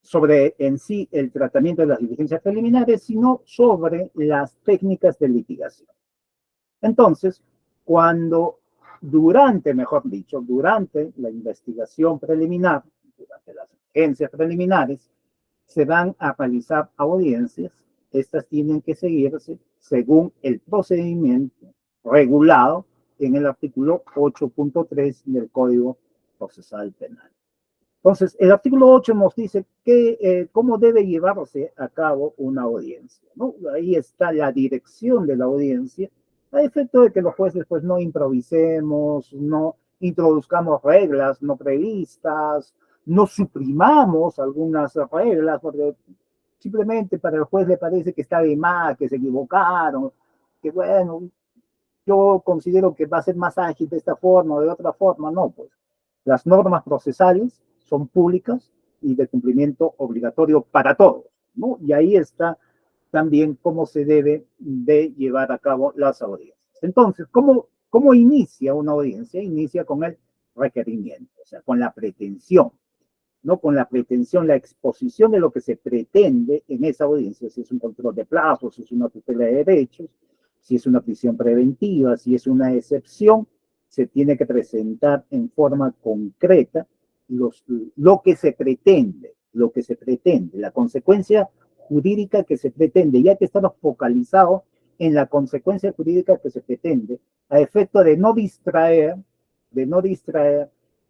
sobre en sí el tratamiento de las diligencias preliminares, sino sobre las técnicas de litigación. Entonces, durante la investigación preliminar, durante las diligencias preliminares, se van a realizar audiencias. Estas tienen que seguirse según el procedimiento regulado en el artículo 8.3 del Código Procesal Penal. Entonces, el artículo 8 nos dice cómo debe llevarse a cabo una audiencia, ¿no? Ahí está la dirección de la audiencia, a efecto de que los jueces pues no improvisemos, no introduzcamos reglas no previstas, no suprimamos algunas reglas, porque simplemente para el juez le parece que está de más, que se equivocaron, que bueno, yo considero que va a ser más ágil de esta forma o de otra forma. No, pues las normas procesales son públicas y de cumplimiento obligatorio para todos, ¿no? Y ahí está también cómo se debe de llevar a cabo las audiencias. Entonces, ¿cómo inicia una audiencia? Inicia con el requerimiento, o sea, con la pretensión. ¿no? Con la pretensión, la exposición de lo que se pretende en esa audiencia, si es un control de plazos, si es una tutela de derechos, si es una prisión preventiva, si es una excepción, se tiene que presentar en forma concreta lo que se pretende, la consecuencia jurídica que se pretende, ya que estamos focalizados en la consecuencia jurídica que se pretende, a efecto de no distraer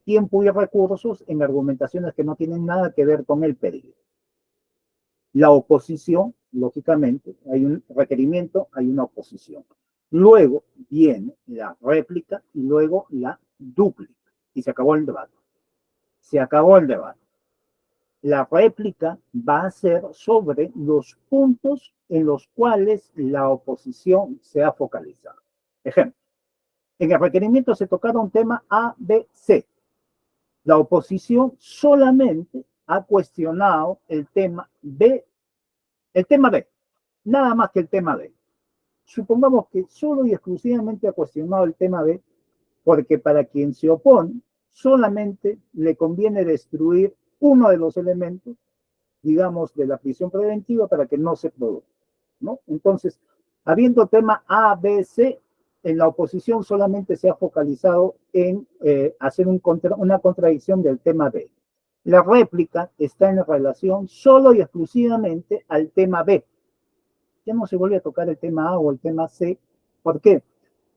tiempo y recursos en argumentaciones que no tienen nada que ver con el pedido. La oposición, lógicamente, hay un requerimiento, hay una oposición. Luego viene la réplica y luego la dúplica. Y se acabó el debate. Se acabó el debate. La réplica va a ser sobre los puntos en los cuales la oposición se ha focalizado. Ejemplo, en el requerimiento se tocaron tema A, B, C. La oposición solamente ha cuestionado el tema B, nada más que el tema B. Supongamos que solo y exclusivamente ha cuestionado el tema B, porque para quien se opone solamente le conviene destruir uno de los elementos, digamos, de la prisión preventiva para que no se produzca, ¿no? Entonces, habiendo tema A, B, C, en la oposición solamente se ha focalizado en hacer una contradicción del tema B. La réplica está en relación solo y exclusivamente al tema B. Ya no se vuelve a tocar el tema A o el tema C. ¿Por qué?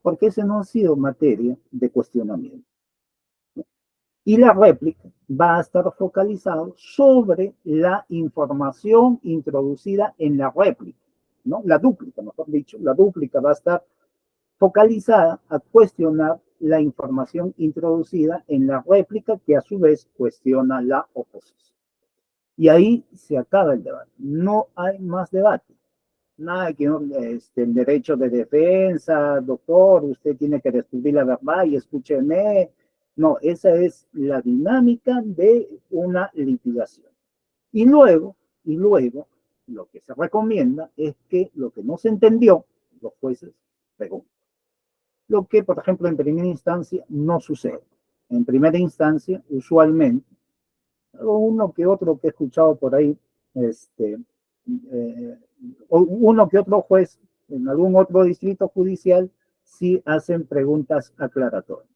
Porque ese no ha sido materia de cuestionamiento. Y la réplica va a estar focalizado sobre la información introducida en la réplica, ¿no? La dúplica, mejor dicho, la dúplica va a estar focalizada a cuestionar la información introducida en la réplica, que a su vez cuestiona la oposición. Y ahí se acaba el debate. No hay más debate. Nada que el derecho de defensa, doctor, usted tiene que descubrir la verdad y escúcheme. No, esa es la dinámica de una litigación. Y luego, lo que se recomienda es que lo que no se entendió, los jueces pregunten. Lo que, por ejemplo, en primera instancia no sucede. En primera instancia, usualmente, uno que otro que he escuchado por ahí, uno que otro juez en algún otro distrito judicial sí hacen preguntas aclaratorias.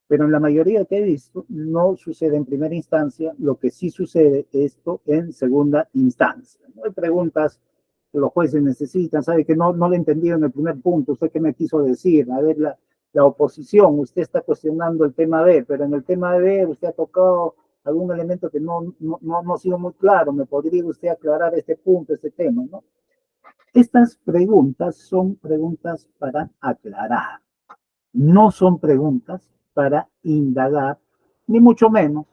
Pero en la mayoría que he visto no sucede en primera instancia, lo que sí sucede esto en segunda instancia. No hay preguntas que los jueces necesitan, sabe que no le he entendido en el primer punto, usted qué me quiso decir, a ver, la oposición, usted está cuestionando el tema B, pero en el tema B usted ha tocado algún elemento que no ha sido muy claro, ¿me podría usted aclarar este punto, este tema, no? Estas preguntas son preguntas para aclarar, no son preguntas para indagar, ni mucho menos,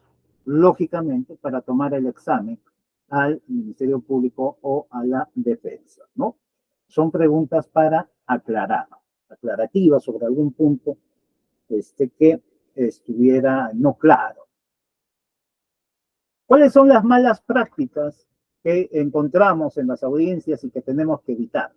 lógicamente, para tomar el examen al Ministerio Público o a la defensa, ¿no? Son preguntas para aclarar, aclarativas sobre algún punto que estuviera no claro. ¿Cuáles son las malas prácticas que encontramos en las audiencias y que tenemos que evitar?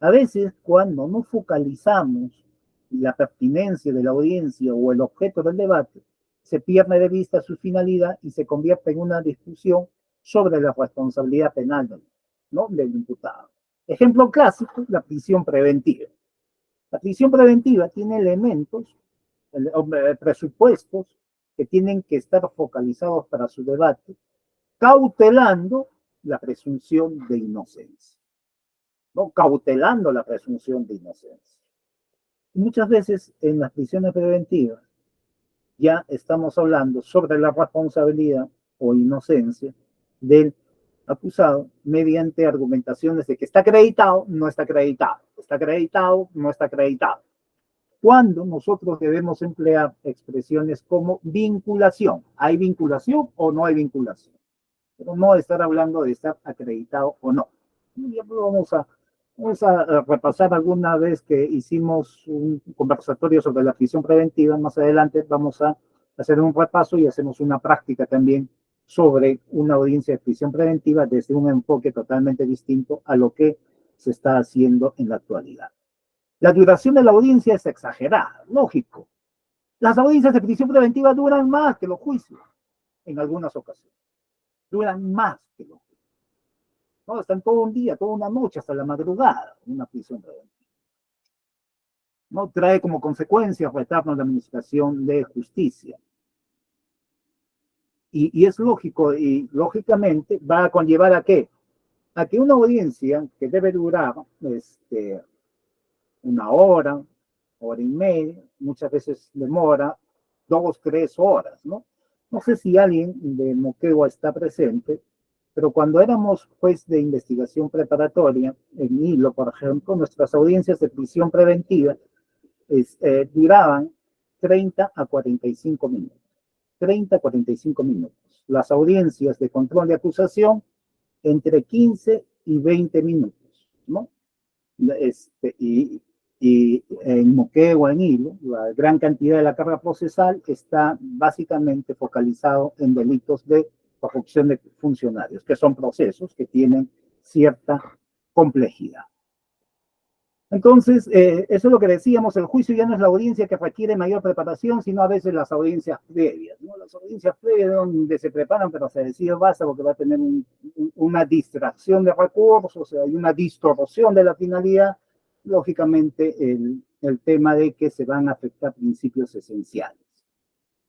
A veces, cuando no focalizamos la pertinencia de la audiencia o el objeto del debate, se pierde de vista su finalidad y se convierte en una discusión sobre la responsabilidad penal del imputado. Ejemplo clásico, la prisión preventiva. La prisión preventiva tiene elementos, presupuestos que tienen que estar focalizados para su debate, cautelando la presunción de inocencia, ¿no? Cautelando la presunción de inocencia. Y muchas veces en las prisiones preventivas ya estamos hablando sobre la responsabilidad o inocencia del acusado mediante argumentaciones de que está acreditado, no está acreditado, está acreditado, no está acreditado. Cuando nosotros debemos emplear expresiones como vinculación. ¿Hay vinculación o no hay vinculación? Pero no estar hablando de estar acreditado o no. Ya vamos a repasar alguna vez que hicimos un conversatorio sobre la prisión preventiva. Más adelante vamos a hacer un repaso y hacemos una práctica también sobre una audiencia de prisión preventiva desde un enfoque totalmente distinto a lo que se está haciendo en la actualidad. La duración de la audiencia es exagerada, lógico. Las audiencias de prisión preventiva duran más que los juicios. en algunas ocasiones. Duran más que los juicios. ¿No? Están todo un día, toda una noche, hasta la madrugada, en una prisión preventiva. ¿No? Trae como consecuencia retardo en la administración de justicia. Y es lógico, y lógicamente va a conllevar ¿a qué? A que una audiencia que debe durar una hora y media, muchas veces demora 2, 3 horas, ¿no? No sé si alguien de Moquegua está presente, pero cuando éramos juez de investigación preparatoria, en Hilo, por ejemplo, nuestras audiencias de prisión preventiva duraban 30 a 45 minutos. 30 a 45 minutos. Las audiencias de control de acusación entre 15 y 20 minutos, ¿no? Y en Moquegua, en Hilo, la gran cantidad de la carga procesal está básicamente focalizado en delitos de corrupción de funcionarios, que son procesos que tienen cierta complejidad. Entonces, eso es lo que decíamos, el juicio ya no es la audiencia que requiere mayor preparación, sino a veces las audiencias previas, ¿no? Las audiencias previas donde se preparan, pero se decide basta porque va a tener una distracción de recursos, o sea, hay una distorsión de la finalidad, lógicamente el tema de que se van a afectar principios esenciales.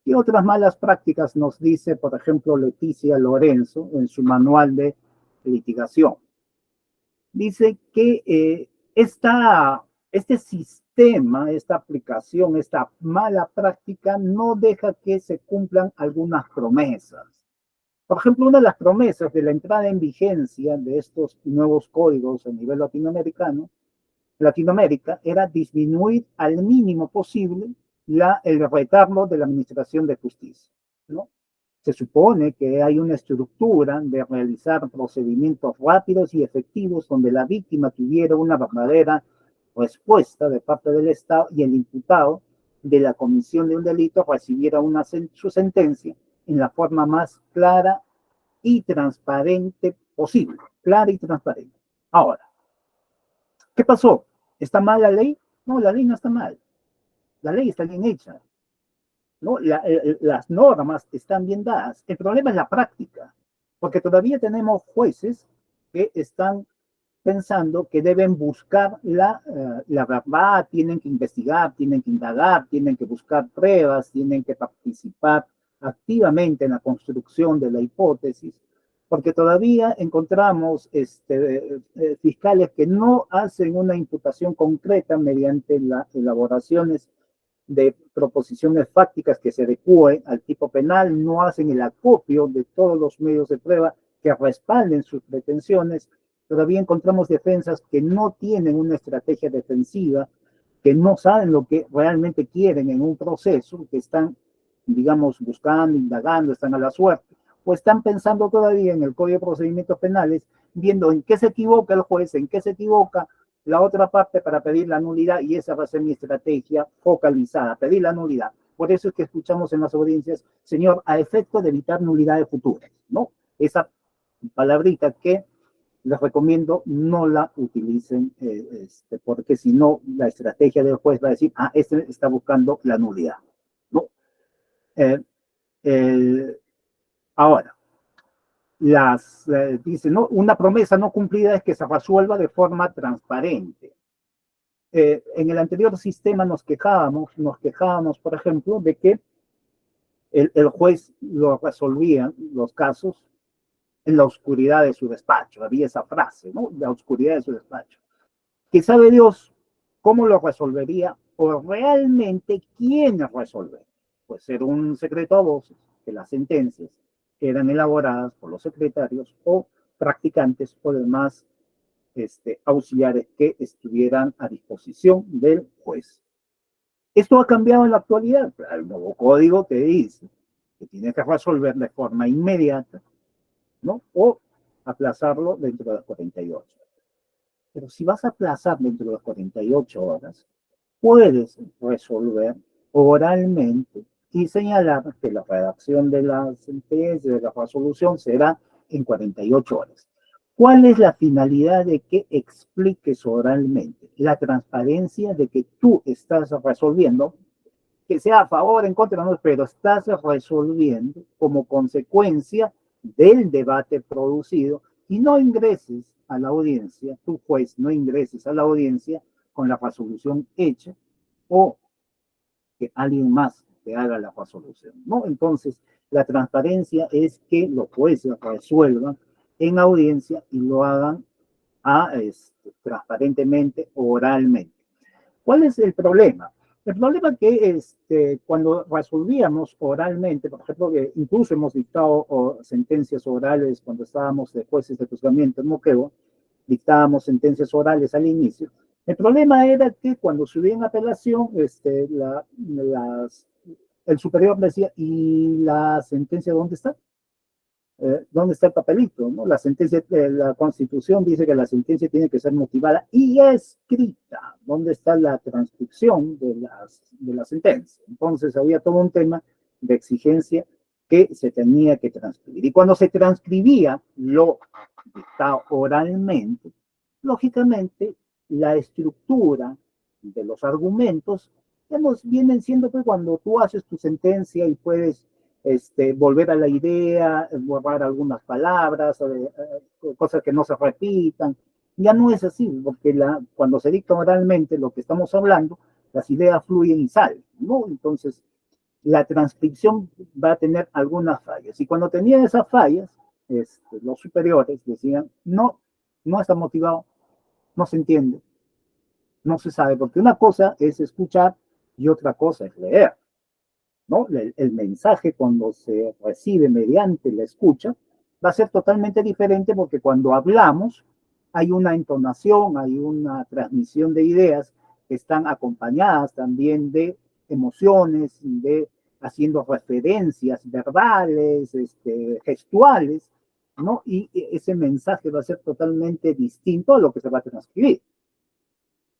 Y otras malas prácticas nos dice, por ejemplo, Leticia Lorenzo en su manual de litigación. Dice que este sistema, esta aplicación, esta mala práctica no deja que se cumplan algunas promesas. Por ejemplo, una de las promesas de la entrada en vigencia de estos nuevos códigos a nivel Latinoamérica era disminuir al mínimo posible el retardo de la administración de justicia, ¿no? Se supone que hay una estructura de realizar procedimientos rápidos y efectivos donde la víctima tuviera una verdadera respuesta de parte del Estado y el imputado de la comisión de un delito recibiera su sentencia en la forma más clara y transparente posible. Clara y transparente. Ahora, ¿qué pasó? ¿Está mal la ley? No, la ley no está mal. La ley está bien hecha, ¿no? Las normas están bien dadas. El problema es la práctica, porque todavía tenemos jueces que están pensando que deben buscar la verdad, tienen que investigar, tienen que indagar, tienen que buscar pruebas, tienen que participar activamente en la construcción de la hipótesis, porque todavía encontramos fiscales que no hacen una imputación concreta mediante las elaboraciones de proposiciones fácticas que se adecúen al tipo penal, no hacen el acopio de todos los medios de prueba que respalden sus pretensiones. Todavía encontramos defensas que no tienen una estrategia defensiva, que no saben lo que realmente quieren en un proceso, que están, digamos, buscando, indagando, están a la suerte, o están pensando todavía en el Código de Procedimientos Penales, viendo en qué se equivoca el juez, en qué se equivoca la otra parte para pedir la nulidad, y esa va a ser mi estrategia focalizada, pedir la nulidad. Por eso es que escuchamos en las audiencias, señor, a efecto de evitar nulidades futuras, ¿no? Esa palabrita que les recomiendo no la utilicen, porque si no, la estrategia del juez va a decir, este está buscando la nulidad, ¿no? Ahora, dice, ¿no? Una promesa no cumplida es que se resuelva de forma transparente. En el anterior sistema nos quejábamos, por ejemplo, de que el juez lo resolvía los casos en la oscuridad de su despacho. Había esa frase, ¿no? La oscuridad de su despacho. Que sabe Dios cómo lo resolvería o realmente quién resolvería. Puede ser un secreto a voces, que las sentencias eran elaboradas por los secretarios o practicantes o demás auxiliares que estuvieran a disposición del juez. Esto ha cambiado en la actualidad. El nuevo código te dice que tienes que resolver de forma inmediata, ¿no? O aplazarlo dentro de las 48 horas. Pero si vas a aplazar dentro de las 48 horas, puedes resolver oralmente y señalar que la redacción de la sentencia, de la resolución, será en 48 horas. ¿Cuál es la finalidad de que expliques oralmente? La transparencia de que tú estás resolviendo que sea a favor, en contra, no, pero estás resolviendo como consecuencia del debate producido y no ingreses a la audiencia, tú juez, no ingreses a la audiencia con la resolución hecha o que alguien más te haga la resolución, ¿no? Entonces, la transparencia es que los jueces resuelvan en audiencia y lo hagan transparentemente, oralmente. ¿Cuál es el problema? El problema es que cuando resolvíamos oralmente, por ejemplo, que incluso hemos dictado sentencias orales cuando estábamos de jueces de juzgamiento en Moquegua, dictábamos sentencias orales al inicio. El problema era que cuando subía en apelación, el superior decía, ¿y la sentencia dónde está? ¿Dónde está el papelito? ¿No? La sentencia, la Constitución dice que la sentencia tiene que ser motivada y escrita. ¿Dónde está la transcripción de la sentencia? Entonces había todo un tema de exigencia que se tenía que transcribir. Y cuando se transcribía lo dictado oralmente, lógicamente la estructura de los argumentos vienen siendo pues, cuando tú haces tu sentencia y puedes volver a la idea, borrar algunas palabras, cosas que no se repitan. Ya no es así, porque cuando se dicta oralmente lo que estamos hablando, las ideas fluyen y salen, ¿no? Entonces, la transcripción va a tener algunas fallas. Y cuando tenían esas fallas, los superiores decían, no está motivado, no se entiende, no se sabe, porque una cosa es escuchar y otra cosa es leer. ¿No? El mensaje cuando se recibe mediante la escucha va a ser totalmente diferente porque cuando hablamos hay una entonación, hay una transmisión de ideas que están acompañadas también de emociones, de haciendo referencias verbales, gestuales, ¿no? Y ese mensaje va a ser totalmente distinto a lo que se va a transcribir.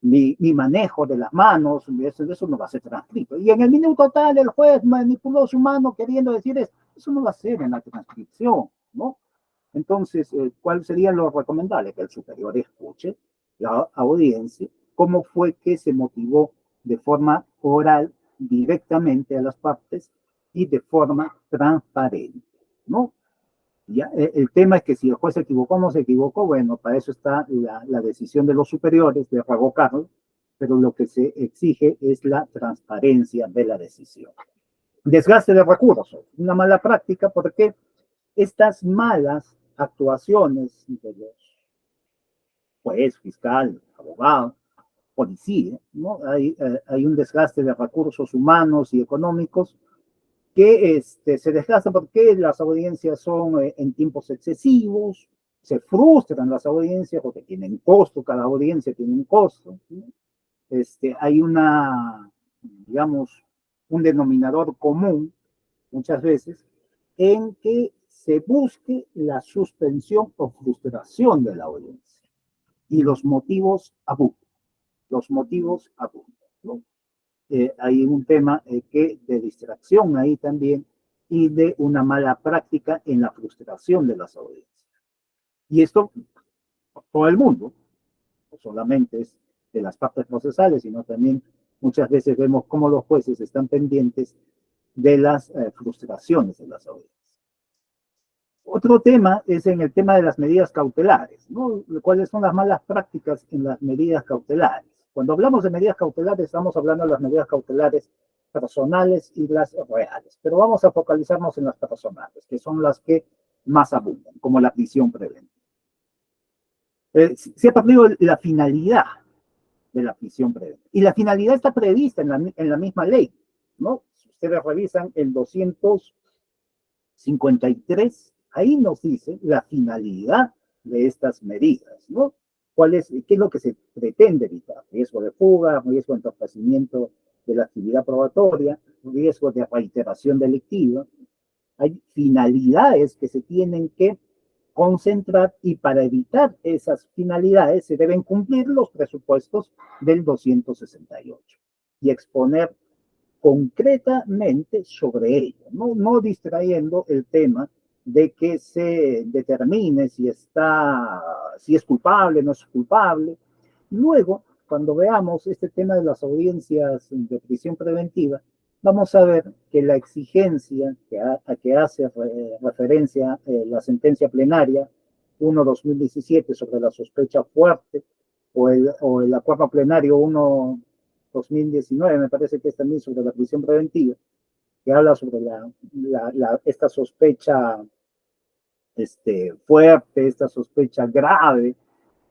Mi manejo de las manos, eso no va a ser transcrito. Y en el minuto tal el juez manipuló su mano queriendo decir eso no va a ser en la transcripción, ¿no? Entonces, ¿cuál sería lo recomendable? Que el superior escuche la audiencia, cómo fue que se motivó de forma oral directamente a las partes y de forma transparente, ¿no? Ya, el tema es que si el juez se equivocó o no se equivocó, bueno, para eso está la decisión de los superiores de revocarlo, pero lo que se exige es la transparencia de la decisión. Desgaste de recursos, una mala práctica porque estas malas actuaciones de los juez, fiscal, abogado, policía, ¿no? Hay un desgaste de recursos humanos y económicos que se desgastan porque las audiencias son en tiempos excesivos, se frustran las audiencias porque tienen costo, cada audiencia tiene un costo, ¿no? Hay digamos, un denominador común muchas veces en que se busque la suspensión o frustración de la audiencia y los motivos abundan, ¿no? Hay un tema de distracción ahí también y de una mala práctica en la frustración de las audiencias. Y esto por todo el mundo, no solamente es de las partes procesales, sino también muchas veces vemos cómo los jueces están pendientes de las frustraciones de las audiencias. Otro tema es en el tema de las medidas cautelares, ¿no? ¿Cuáles son las malas prácticas en las medidas cautelares? Cuando hablamos de medidas cautelares, estamos hablando de las medidas cautelares personales y las reales, pero vamos a focalizarnos en las personales, que son las que más abundan, como la prisión preventiva. Se ha perdido la finalidad de la prisión preventiva, y la finalidad está prevista en la misma ley, ¿no? Si ustedes revisan el 253, ahí nos dice la finalidad de estas medidas, ¿no? ¿Qué es lo que se pretende evitar? Riesgo de fuga, riesgo de entorpecimiento de la actividad probatoria, riesgo de reiteración delictiva. Hay finalidades que se tienen que concentrar y para evitar esas finalidades se deben cumplir los presupuestos del 268 y exponer concretamente sobre ello, no distrayendo el tema de que se determine si es culpable, no es culpable. Luego, cuando veamos este tema de las audiencias de prisión preventiva, vamos a ver que la exigencia a que hace referencia la sentencia plenaria 1/2017 sobre la sospecha fuerte o el acuerdo plenario 1/2019, me parece que es también sobre la prisión preventiva, que habla sobre esta sospecha fuerte, esta sospecha grave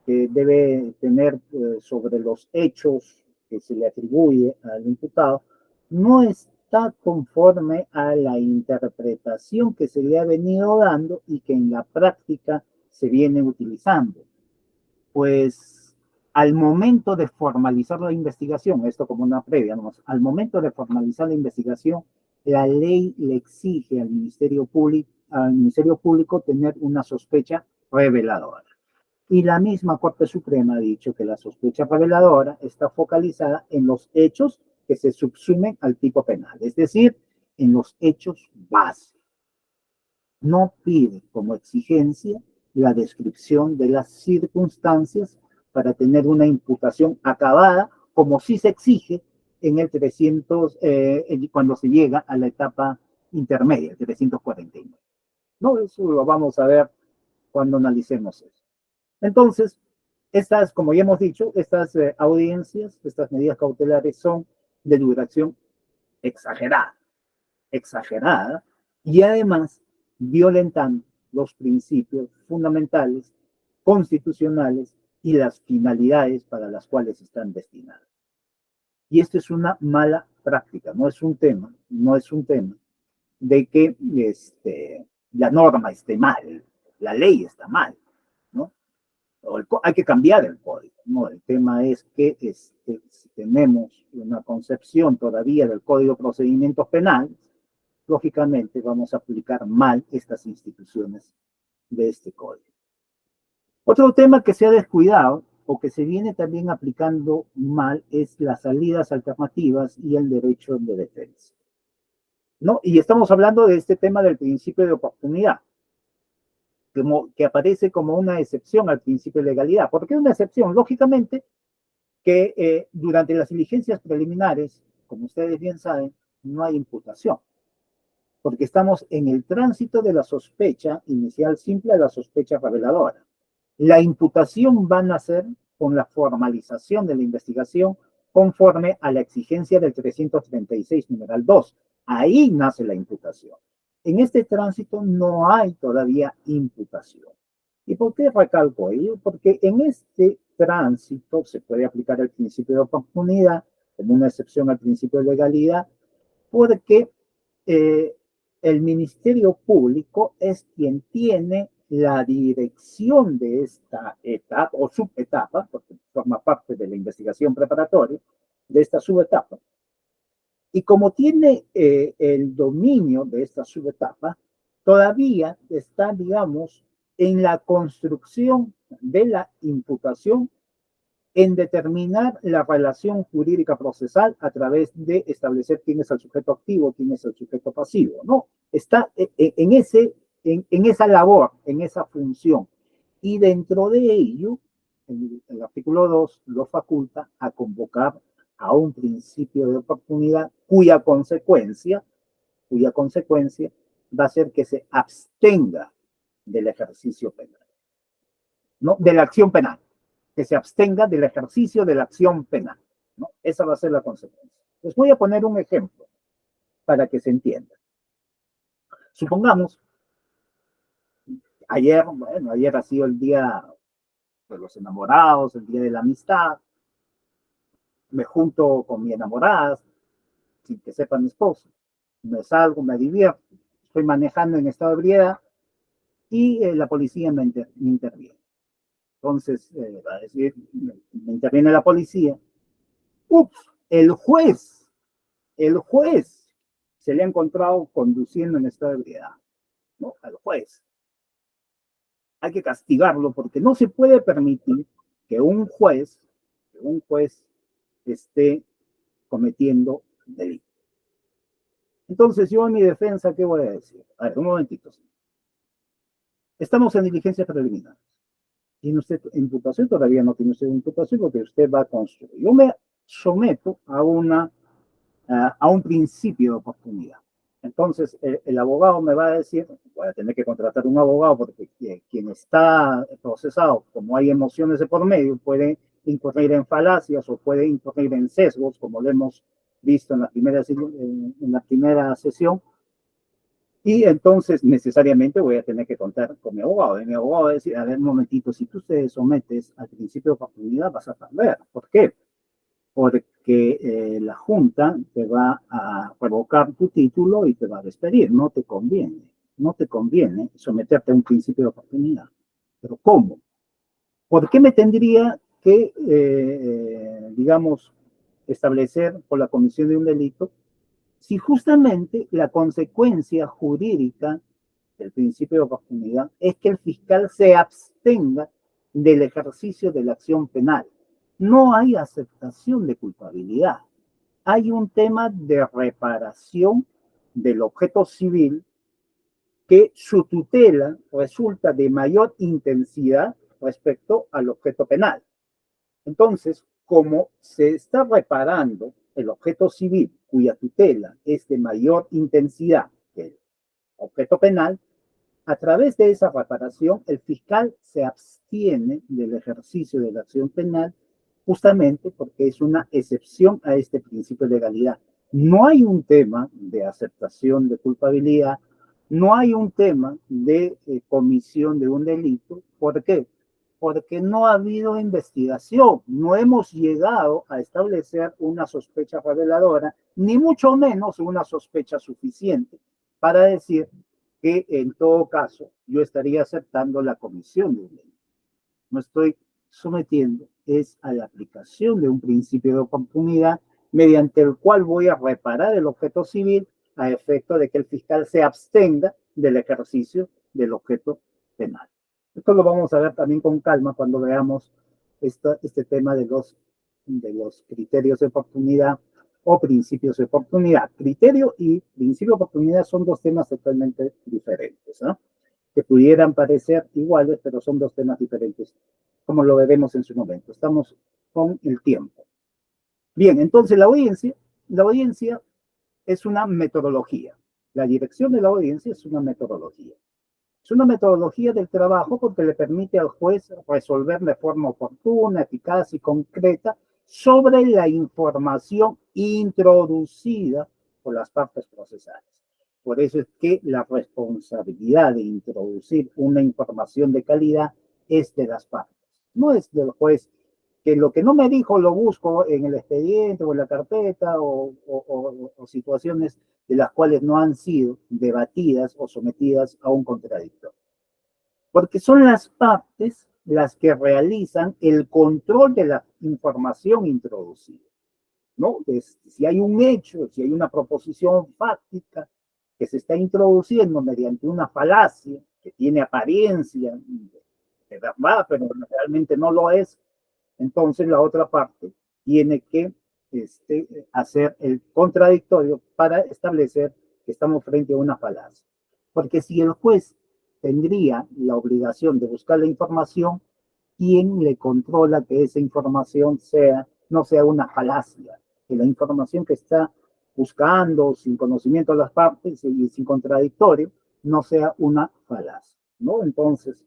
que debe tener sobre los hechos que se le atribuye al imputado, no está conforme a la interpretación que se le ha venido dando y que en la práctica se viene utilizando. Pues al momento de formalizar la investigación, esto como una previa, ¿no? Al momento de formalizar la investigación, la ley le exige al Ministerio Público tener una sospecha reveladora. Y la misma Corte Suprema ha dicho que la sospecha reveladora está focalizada en los hechos que se subsumen al tipo penal, es decir, en los hechos base. No pide como exigencia la descripción de las circunstancias para tener una imputación acabada, como sí se exige en el 300, cuando se llega a la etapa intermedia, el 349. No, eso lo vamos a ver cuando analicemos eso. Entonces, estas, como ya hemos dicho, estas audiencias, estas medidas cautelares son de duración exagerada, y además violentan los principios fundamentales, constitucionales y las finalidades para las cuales están destinadas. Y esto es una mala práctica, no es un tema de que la norma esté mal, la ley está mal, ¿no? Hay que cambiar el código, ¿no? El tema es que si tenemos una concepción todavía del Código de Procedimientos Penales, lógicamente vamos a aplicar mal estas instituciones de este código. Otro tema que se ha descuidado o que se viene también aplicando mal es las salidas alternativas y el derecho de defensa, ¿no? Y estamos hablando de este tema del principio de oportunidad, que aparece como una excepción al principio de legalidad. ¿Por qué una excepción? Lógicamente que durante las diligencias preliminares, como ustedes bien saben, no hay imputación, porque estamos en el tránsito de la sospecha inicial simple a la sospecha reveladora. La imputación va a nacer con la formalización de la investigación conforme a la exigencia del 336, numeral 2. Ahí nace la imputación. En este tránsito no hay todavía imputación. ¿Y por qué recalco ello? Porque en este tránsito se puede aplicar el principio de oportunidad como una excepción al principio de legalidad, porque el Ministerio Público es quien tiene la dirección de esta etapa o subetapa, porque forma parte de la investigación preparatoria de esta subetapa. Y como tiene el dominio de esta subetapa, todavía está, digamos, en la construcción de la imputación en determinar la relación jurídica procesal a través de establecer quién es el sujeto activo, quién es el sujeto pasivo, ¿no? Está en esa labor, en esa función. Y dentro de ello, el artículo 2 lo faculta a convocar a un principio de oportunidad cuya consecuencia va a ser que se abstenga del ejercicio penal, ¿no? De la acción penal, que se abstenga del ejercicio de la acción penal, ¿no? Esa va a ser la consecuencia. Les voy a poner un ejemplo para que se entienda. Supongamos, ayer ha sido el día de los enamorados, el día de la amistad, me junto con mi enamorada, sin que sepa mi esposo, me salgo, me divierto, estoy manejando en estado de ebriedad y la policía me interviene. Entonces, va a decir, me interviene la policía. Ups, el juez se le ha encontrado conduciendo en estado de ebriedad, ¿no? Al juez. Hay que castigarlo porque no se puede permitir que un juez esté cometiendo delito. Entonces, yo en mi defensa, ¿qué voy a decir? A ver, un momentito. Estamos en diligencias preliminares. ¿Tiene usted imputación? Todavía no tiene usted imputación porque usted va a construir. Yo me someto a a un principio de oportunidad. Entonces, el abogado me va a decir, voy a tener que contratar un abogado porque quien está procesado, como hay emociones de por medio, puede incurrir en falacias o puede incurrir en sesgos, como lo hemos visto en la primera sesión. Y entonces necesariamente voy a tener que contar con mi abogado. Y mi abogado va a decir, a ver, un momentito, si tú te sometes al principio de oportunidad, vas a perder. ¿Por qué? Porque la Junta te va a revocar tu título y te va a despedir. No te conviene someterte a un principio de oportunidad. ¿Pero cómo? ¿Por qué me tendría que, digamos, establecer por la comisión de un delito si justamente la consecuencia jurídica del principio de oportunidad es que el fiscal se abstenga del ejercicio de la acción penal? No hay aceptación de culpabilidad. Hay un tema de reparación del objeto civil que su tutela resulta de mayor intensidad respecto al objeto penal. Entonces, como se está reparando el objeto civil cuya tutela es de mayor intensidad que el objeto penal, a través de esa reparación, el fiscal se abstiene del ejercicio de la acción penal justamente porque es una excepción a este principio de legalidad. No hay un tema de aceptación de culpabilidad, no hay un tema de comisión de un delito. ¿Por qué? Porque no ha habido investigación, no hemos llegado a establecer una sospecha reveladora, ni mucho menos una sospecha suficiente para decir que en todo caso yo estaría aceptando la comisión de un delito. No estoy sometiendo es a la aplicación de un principio de oportunidad mediante el cual voy a reparar el objeto civil a efecto de que el fiscal se abstenga del ejercicio del objeto penal. Esto lo vamos a ver también con calma cuando veamos este tema de los criterios de oportunidad o principios de oportunidad. Criterio y principio de oportunidad son dos temas totalmente diferentes, ¿no? Que pudieran parecer iguales, pero son dos temas diferentes, como lo veremos en su momento. Estamos con el tiempo. Bien, entonces la audiencia es una metodología. La dirección de la audiencia es una metodología. Es una metodología del trabajo porque le permite al juez resolver de forma oportuna, eficaz y concreta sobre la información introducida por las partes procesales. Por eso es que la responsabilidad de introducir una información de calidad es de las partes, no es del juez, que lo que no me dijo lo busco en el expediente o en la carpeta o situaciones de las cuales no han sido debatidas o sometidas a un contradictorio. Porque son las partes las que realizan el control de la información introducida, ¿no? Si hay un hecho, si hay una proposición fáctica que se está introduciendo mediante una falacia que tiene apariencia de verdad, pero realmente no lo es, entonces la otra parte tiene que hacer el contradictorio para establecer que estamos frente a una falacia. Porque si el juez tendría la obligación de buscar la información, ¿quién le controla que esa información no sea una falacia? Que la información que está buscando sin conocimiento de las partes y sin contradictorio no sea una falacia, ¿no? Entonces,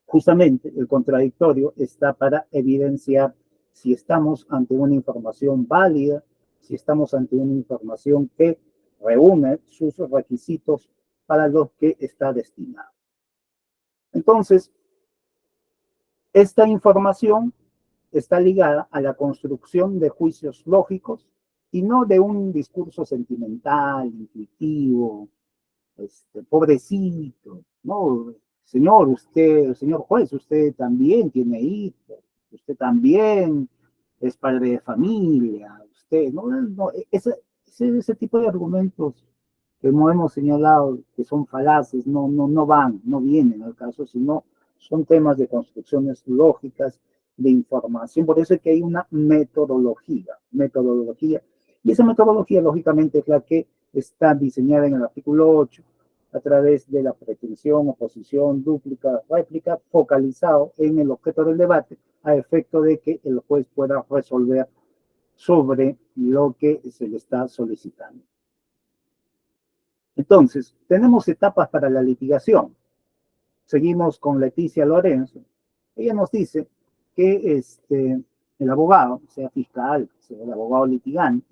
justamente el contradictorio está para evidenciar si estamos ante una información válida, si estamos ante una información que reúne sus requisitos para los que está destinado. Entonces, esta información está ligada a la construcción de juicios lógicos y no de un discurso sentimental, intuitivo, pobrecito, ¿no? Señor juez, usted también tiene hijos, usted también es padre de familia, usted, ese tipo de argumentos que como hemos señalado que son falaces, no vienen al caso, sino son temas de construcciones lógicas, de información. Por eso es que hay una metodología, y esa metodología lógicamente es la que está diseñada en el artículo 8 a través de la pretensión, oposición, dúplica, réplica, focalizado en el objeto del debate a efecto de que el juez pueda resolver sobre lo que se le está solicitando. Entonces, tenemos etapas para la litigación. Seguimos con Leticia Lorenzo. Ella nos dice que el abogado, sea fiscal, sea el abogado litigante,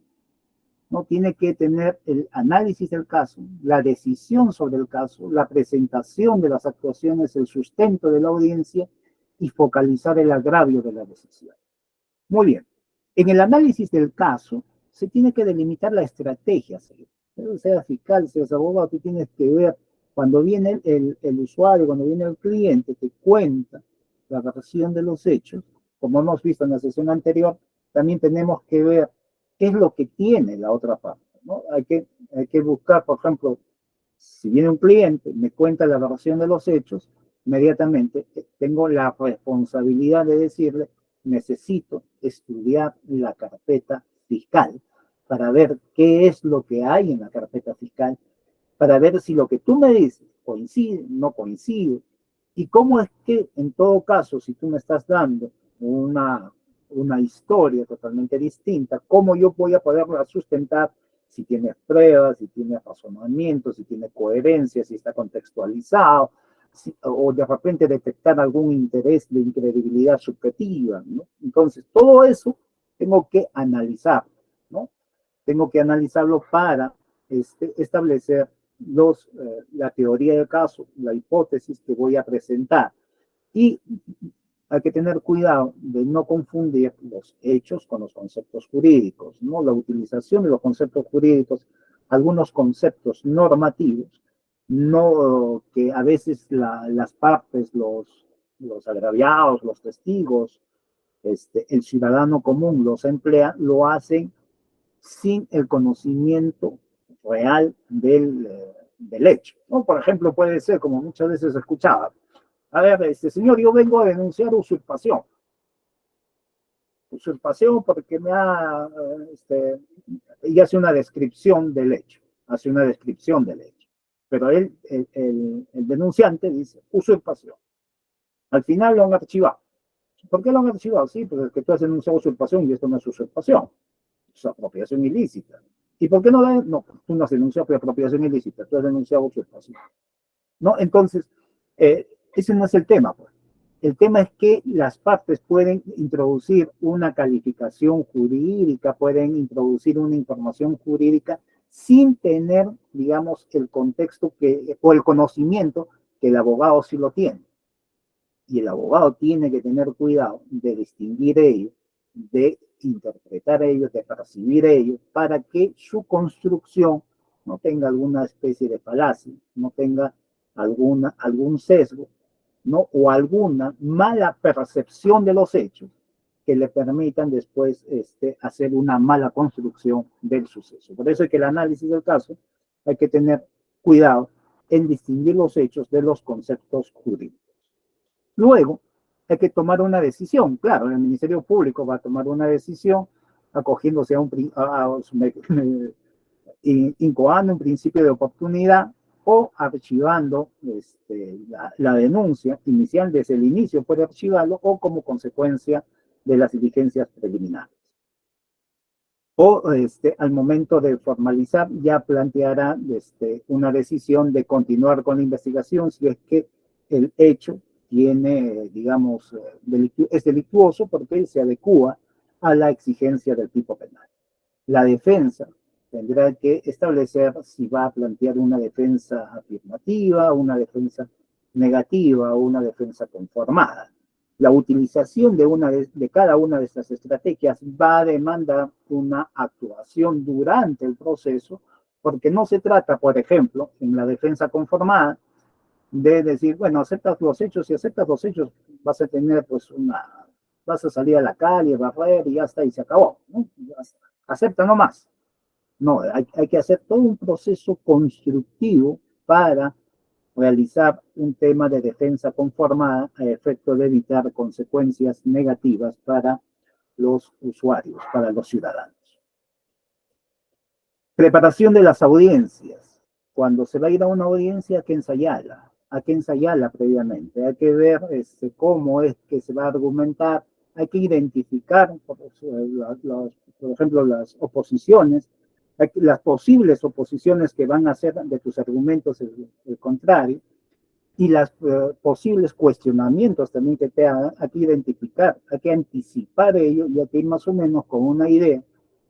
no tiene que tener el análisis del caso, la decisión sobre el caso, la presentación de las actuaciones, el sustento de la audiencia y focalizar el agravio de la decisión. Muy bien. En el análisis del caso, se tiene que delimitar la estrategia. Sea fiscal, sea abogado, tú tienes que ver, cuando viene el usuario, cuando viene el cliente, te cuenta la versión de los hechos, como hemos visto en la sesión anterior, también tenemos que ver qué es lo que tiene la otra parte, ¿no? Hay que buscar, por ejemplo, si viene un cliente, me cuenta la versión de los hechos, inmediatamente tengo la responsabilidad de decirle, necesito estudiar la carpeta fiscal para ver qué es lo que hay en la carpeta fiscal, para ver si lo que tú me dices coincide, no coincide, y cómo es que, en todo caso, si tú me estás dando una historia totalmente distinta, cómo yo voy a poderla sustentar si tiene pruebas, si tiene razonamiento, si tiene coherencia, si está contextualizado, o de repente detectar algún interés de incredibilidad subjetiva, ¿no? Entonces, todo eso tengo que analizar, ¿no? Tengo que analizarlo para establecer la teoría del caso, la hipótesis que voy a presentar. Y hay que tener cuidado de no confundir los hechos con los conceptos jurídicos, ¿no? La utilización de los conceptos jurídicos, algunos conceptos normativos, no que a veces las partes, los agraviados, los testigos, el ciudadano común los emplea, lo hacen sin el conocimiento real del hecho, ¿no? Por ejemplo, puede ser, como muchas veces escuchaba, a ver, señor, yo vengo a denunciar usurpación. Usurpación porque y hace una descripción del hecho, Pero el denunciante dice usurpación. Al final lo han archivado. ¿Por qué lo han archivado? Sí, pues es que tú has denunciado usurpación y esto no es usurpación, es apropiación ilícita. ¿Y por qué no la? No, tú no has denunciado apropiación ilícita, tú has denunciado usurpación. ¿No? Entonces, ese no es el tema, pues. El tema es que las partes pueden introducir una calificación jurídica, pueden introducir una información jurídica sin tener, digamos, el contexto o el conocimiento que el abogado sí lo tiene. Y el abogado tiene que tener cuidado de distinguir ello, de interpretar ello, de percibir ello, para que su construcción no tenga alguna especie de falacia, no tenga algún sesgo, ¿no? O alguna mala percepción de los hechos que le permitan después hacer una mala construcción del suceso. Por eso es que el análisis del caso hay que tener cuidado en distinguir los hechos de los conceptos jurídicos. Luego, hay que tomar una decisión. Claro, el Ministerio Público va a tomar una decisión acogiéndose incoando un principio de oportunidad o archivando la denuncia inicial desde el inicio, puede archivarlo o como consecuencia de las diligencias preliminares. O al momento de formalizar ya planteará una decisión de continuar con la investigación si es que el hecho tiene, digamos, es delictuoso porque se adecúa a la exigencia del tipo penal. La defensa tendrá que establecer si va a plantear una defensa afirmativa, una defensa negativa o una defensa conformada. La utilización de cada una de estas estrategias va a demandar una actuación durante el proceso, porque no se trata, por ejemplo, en la defensa conformada, de decir, bueno, aceptas los hechos, si aceptas los hechos vas a tener pues vas a salir a la calle, barrer y ya está, y se acabó, ¿no? Acepta nomás. No, hay que hacer todo un proceso constructivo para realizar un tema de defensa conformada a efecto de evitar consecuencias negativas para los usuarios, para los ciudadanos. Preparación de las audiencias. Cuando se va a ir a una audiencia, hay que ensayarla previamente, hay que ver cómo es que se va a argumentar, hay que identificar por ejemplo, las oposiciones, las posibles oposiciones que van a hacer de tus argumentos el contrario, y los posibles cuestionamientos también que te hagan, hay que identificar, hay que anticipar ello y hay que ir más o menos con una idea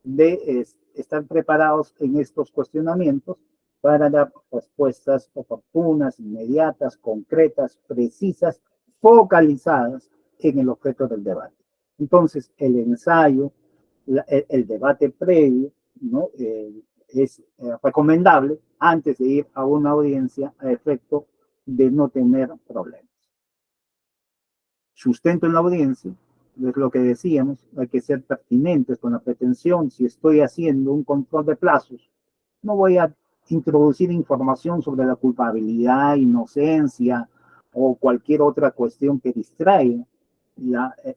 de estar preparados en estos cuestionamientos para dar respuestas oportunas, inmediatas, concretas, precisas, focalizadas en el objeto del debate. Entonces, el ensayo, el debate previo, ¿no? Es recomendable antes de ir a una audiencia a efecto de no tener problemas. Sustento en la audiencia, es lo que decíamos, hay que ser pertinentes con la pretensión. Si estoy haciendo un control de plazos, no voy a introducir información sobre la culpabilidad, inocencia o cualquier otra cuestión que distraiga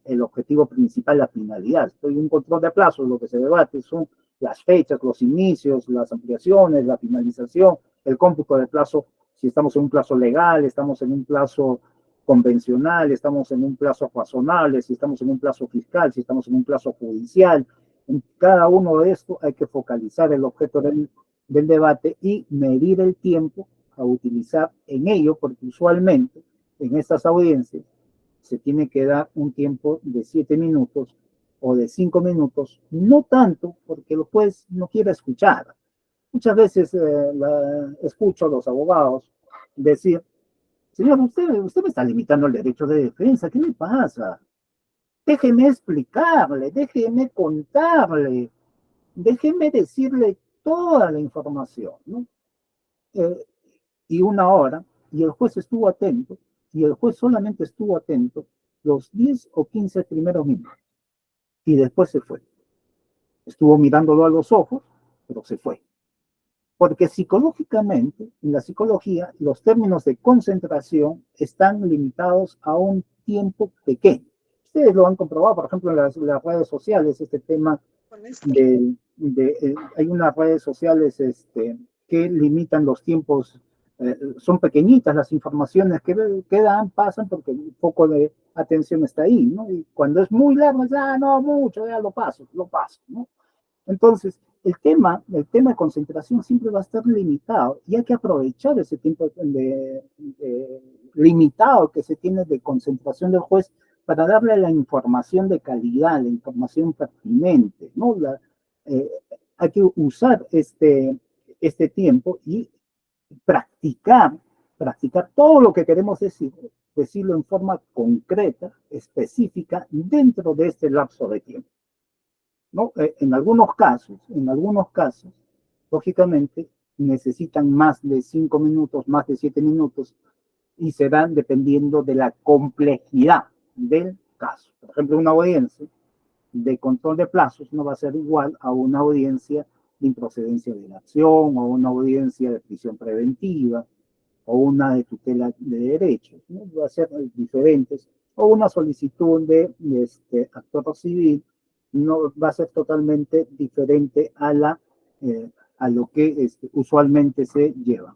el objetivo principal, la finalidad. Estoy en un control de plazos, lo que se debate son las fechas, los inicios, las ampliaciones, la finalización, el cómputo de plazo, si estamos en un plazo legal, estamos en un plazo convencional, estamos en un plazo razonable, si estamos en un plazo fiscal, si estamos en un plazo judicial. En cada uno de estos hay que focalizar el objeto del debate y medir el tiempo a utilizar en ello, porque usualmente en estas audiencias se tiene que dar un tiempo de 7 minutos o de 5 minutos, no tanto porque el juez no quiere escuchar. Muchas veces escucho a los abogados decir: señor, usted me está limitando el derecho de defensa, ¿qué le pasa? Déjeme explicarle, déjeme contarle, déjeme decirle toda la información, ¿no? Y una hora, y el juez estuvo atento, y el juez solamente estuvo atento los 10 o 15 primeros minutos, y después se fue. Estuvo mirándolo a los ojos, pero se fue. Porque psicológicamente, en la psicología, los términos de concentración están limitados a un tiempo pequeño. Ustedes lo han comprobado, por ejemplo, en las redes sociales, este tema hay unas redes sociales que limitan los tiempos, son pequeñitas las informaciones que dan, pasan porque un poco de atención está ahí, ¿no? Y cuando es muy largo, no, mucho, ya lo paso, ¿no? Entonces, el tema de concentración siempre va a estar limitado y hay que aprovechar ese tiempo limitado que se tiene de concentración del juez para darle la información de calidad, la información pertinente, ¿no? Hay que usar este tiempo y practicar todo lo que queremos decirlo en forma concreta, específica, dentro de este lapso de tiempo, ¿no? En algunos casos, lógicamente, necesitan más de 5 minutos, más de 7 minutos, y se dan dependiendo de la complejidad del caso. Por ejemplo, una audiencia de control de plazos no va a ser igual a una audiencia de improcedencia de la acción, o una audiencia de prisión preventiva, o una de tutela de derechos, ¿no? Va a ser diferentes, o una solicitud de actor civil, no va a ser totalmente diferente a lo que usualmente se lleva.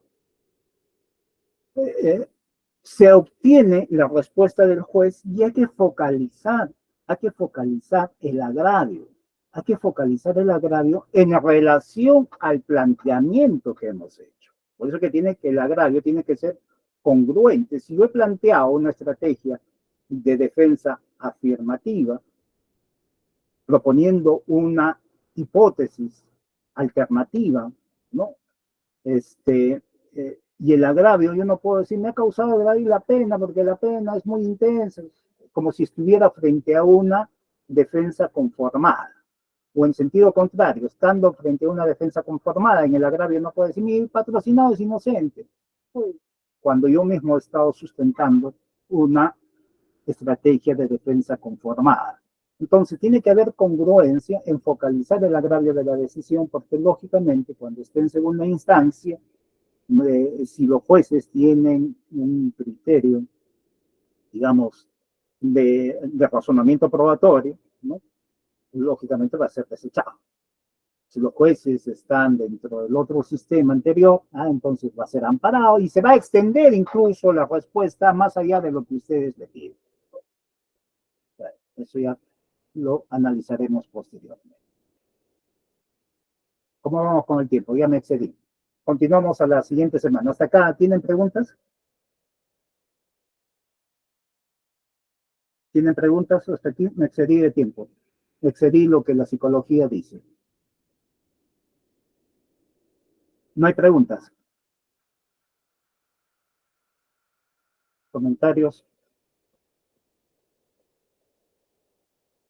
Se obtiene la respuesta del juez y hay que focalizar el agravio, en relación al planteamiento que hemos hecho. Por eso que el agravio tiene que ser congruente. Si yo he planteado una estrategia de defensa afirmativa, proponiendo una hipótesis alternativa, ¿no? Y el agravio, yo no puedo decir, me ha causado agravio la pena, porque la pena es muy intensa, como si estuviera frente a una defensa conformada. O en sentido contrario, estando frente a una defensa conformada, en el agravio no puedo decir, mi patrocinado es inocente, cuando yo mismo he estado sustentando una estrategia de defensa conformada. Entonces, tiene que haber congruencia en focalizar el agravio de la decisión, porque lógicamente, cuando esté en segunda instancia, si los jueces tienen un criterio, digamos, de razonamiento probatorio, ¿no? Lógicamente va a ser desechado. Si los jueces están dentro del otro sistema anterior, entonces va a ser amparado y se va a extender incluso la respuesta más allá de lo que ustedes le piden. Bueno, eso ya lo analizaremos posteriormente. ¿Cómo vamos con el tiempo? Ya me excedí. Continuamos a la siguiente semana. ¿Hasta acá tienen preguntas? ¿Tienen preguntas? Hasta aquí me excedí de tiempo. Me excedí lo que la psicología dice. ¿No hay preguntas? ¿Comentarios?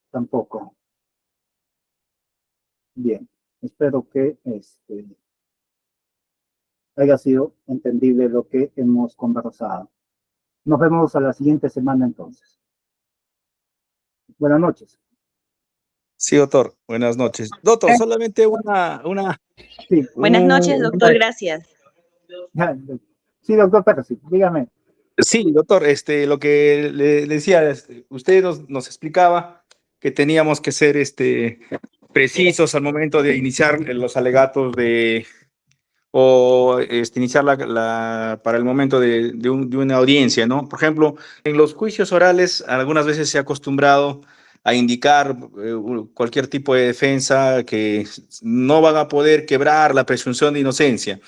Tampoco. Bien. Espero que haya sido entendible lo que hemos conversado. Nos vemos a la siguiente semana entonces. Buenas noches. Sí, doctor. Buenas noches. Doctor, solamente Sí, Buenas noches, doctor. Gracias. sí, doctor Pérez, sí, dígame. Sí, doctor, lo que le decía, usted nos explicaba que teníamos que ser precisos al momento de iniciar los alegatos o iniciar para el momento de una audiencia, ¿no? Por ejemplo, en los juicios orales algunas veces se ha acostumbrado a indicar cualquier tipo de defensa que no van a poder quebrar la presunción de inocencia.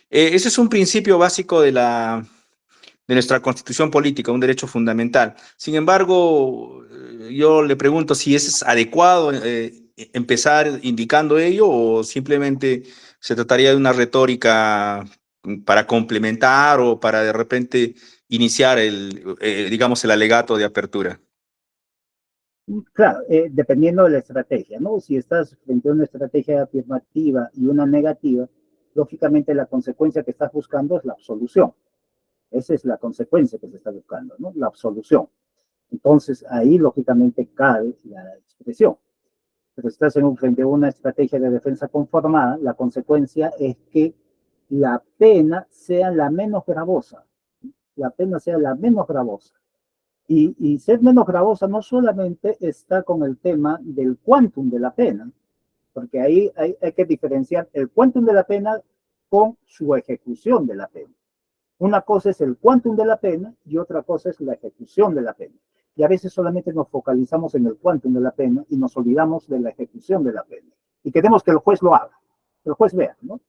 Ese es un principio básico de nuestra constitución política, un derecho fundamental. Sin embargo, yo le pregunto si es adecuado empezar indicando ello o simplemente se trataría de una retórica para complementar o para de repente iniciar digamos, el alegato de apertura. Claro, dependiendo de la estrategia, ¿no? Si estás frente a una estrategia afirmativa y una negativa, lógicamente la consecuencia que estás buscando es la absolución. Esa es la consecuencia que se está buscando, ¿no? La absolución. Entonces, ahí lógicamente cae la expresión. Pero si estás frente a una estrategia de defensa conformada, la consecuencia es que la pena sea la menos gravosa. La pena sea la menos gravosa. Y ser menos gravosa no solamente está con el tema del quantum de la pena, porque ahí hay que diferenciar el quantum de la pena con su ejecución de la pena. Una cosa es el quantum de la pena y otra cosa es la ejecución de la pena. Y a veces solamente nos focalizamos en el quantum de la pena y nos olvidamos de la ejecución de la pena. Y queremos que el juez lo haga, que el juez vea, ¿no?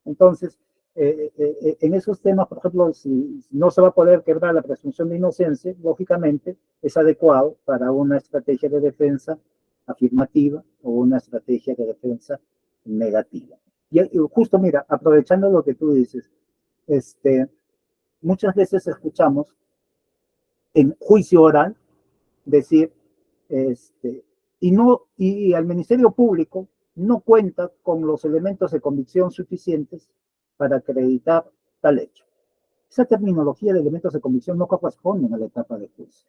Entonces, en esos temas, por ejemplo, si no se va a poder quebrar la presunción de inocencia, lógicamente es adecuado para una estrategia de defensa afirmativa o una estrategia de defensa negativa. Y justo, mira, aprovechando lo que tú dices, muchas veces escuchamos en juicio oral decir, y al Ministerio Público no cuenta con los elementos de convicción suficientes para acreditar tal hecho. Esa terminología de elementos de convicción no corresponde a la etapa de juicio.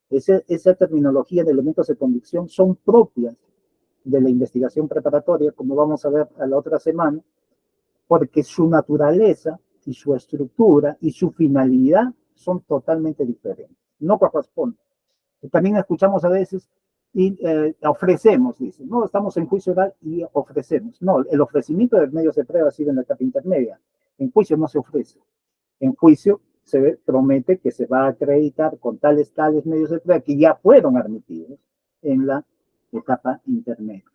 Esa terminología de elementos de convicción son propias de la investigación preparatoria, como vamos a ver a la otra semana, porque su naturaleza y su estructura y su finalidad son totalmente diferentes. No corresponden. También escuchamos a veces y ofrecemos, dicen, no, estamos en juicio oral y ofrecemos. No, el ofrecimiento de medios de prueba ha sido en la etapa intermedia. En juicio no se ofrece. En juicio se promete que se va a acreditar con tales medios de prueba que ya fueron admitidos en la etapa intermedia.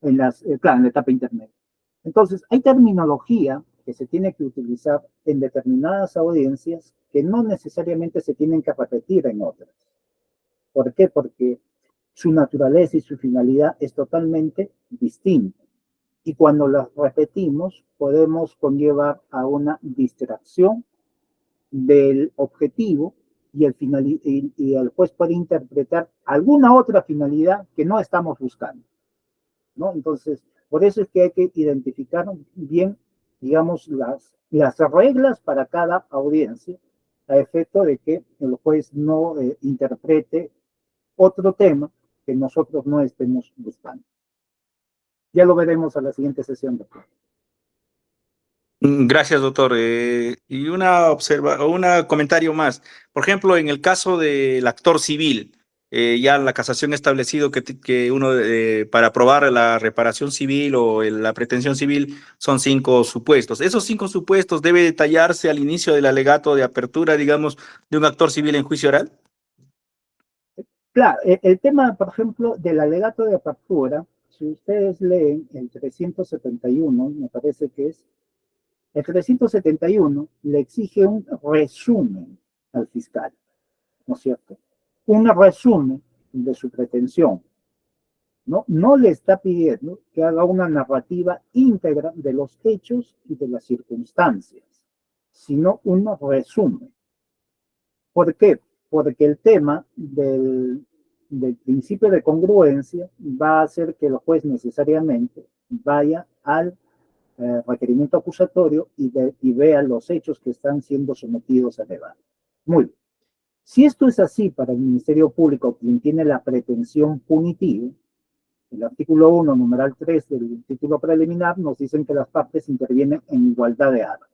Claro, en la etapa intermedia. Entonces, hay terminología que se tiene que utilizar en determinadas audiencias que no necesariamente se tienen que repetir en otras. ¿Por qué? Porque su naturaleza y su finalidad es totalmente distinta. Y cuando las repetimos, podemos conllevar a una distracción del objetivo y el juez puede interpretar alguna otra finalidad que no estamos buscando, ¿no? Entonces, por eso es que hay que identificar bien, digamos, las reglas para cada audiencia, a efecto de que el juez no interprete otro tema que nosotros no estemos buscando. Ya lo veremos a la siguiente sesión, doctor. Gracias, doctor. Y un comentario más. Por ejemplo, en el caso del actor civil, ya la casación ha establecido que uno para probar la reparación civil o la pretensión civil son 5 supuestos. Esos 5 supuestos debe detallarse al inicio del alegato de apertura, digamos, de un actor civil en juicio oral. Claro, el tema, por ejemplo, del alegato de apertura si ustedes leen el 371, me parece que es, el 371 le exige un resumen al fiscal, ¿no es cierto? Un resumen de su pretensión. No le está pidiendo que haga una narrativa íntegra de los hechos y de las circunstancias, sino un resumen. ¿Por qué? Porque el tema del principio de congruencia va a hacer que el juez necesariamente vaya al requerimiento acusatorio y vea los hechos que están siendo sometidos a debate. Muy bien. Si esto es así para el Ministerio Público, quien tiene la pretensión punitiva, el artículo 1, numeral 3 del título preliminar nos dicen que las partes intervienen en igualdad de armas.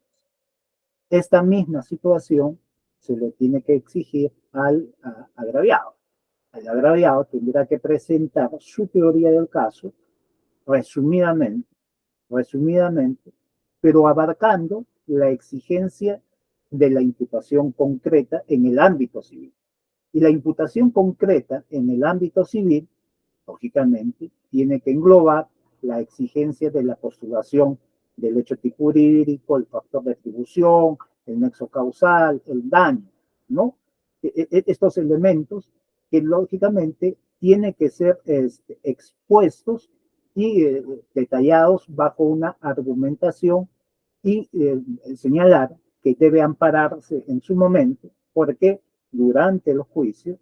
Esta misma situación se le tiene que exigir al agraviado. El agraviado tendrá que presentar su teoría del caso resumidamente, pero abarcando la exigencia de la imputación concreta en el ámbito civil. Y la imputación concreta en el ámbito civil, lógicamente, tiene que englobar la exigencia de la postulación del hecho jurídico, el factor de atribución, el nexo causal, el daño, ¿no? Estos elementos que lógicamente tienen que ser expuestos y detallados bajo una argumentación y señalar que debe ampararse en su momento, porque durante el juicio,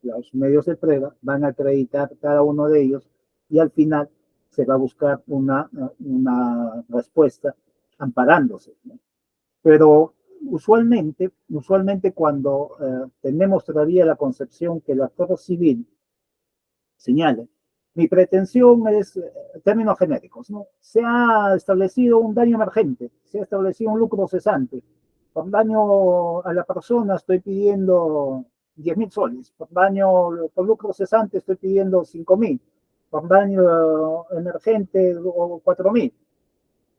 los medios de prueba van a acreditar cada uno de ellos y al final se va a buscar una respuesta amparándose, ¿no? Pero usualmente cuando tenemos todavía la concepción que el actor civil señala, mi pretensión es términos genéricos, ¿no? Se ha establecido un daño emergente, se ha establecido un lucro cesante. Por daño a la persona estoy pidiendo 10.000 soles, por lucro cesante estoy pidiendo 5.000, por daño emergente 4.000.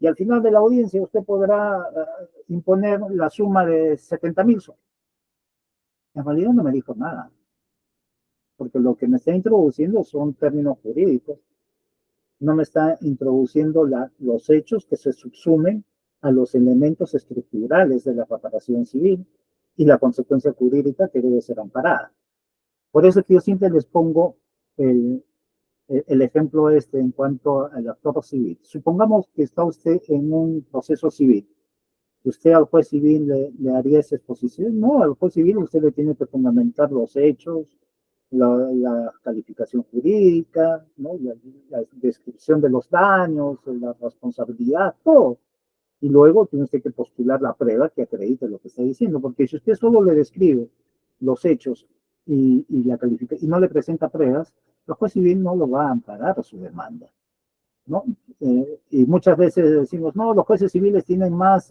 Y al final de la audiencia usted podrá imponer la suma de 70.000 soles. En realidad no me dijo nada, porque lo que me está introduciendo son términos jurídicos, no me está introduciendo los hechos que se subsumen a los elementos estructurales de la reparación civil y la consecuencia jurídica que debe ser amparada. Por eso que yo siempre les pongo el ejemplo en cuanto al actor civil. Supongamos que está usted en un proceso civil. ¿Usted al juez civil le haría esa exposición? No, al juez civil usted le tiene que fundamentar los hechos, la calificación jurídica, ¿no? La descripción de los daños, la responsabilidad, todo. Y luego tiene usted que postular la prueba que acredite lo que está diciendo, porque si usted solo le describe los hechos y la califica y no le presenta pruebas, el juez civil no lo va a amparar su demanda, ¿no? Y muchas veces decimos, no, los jueces civiles tienen más,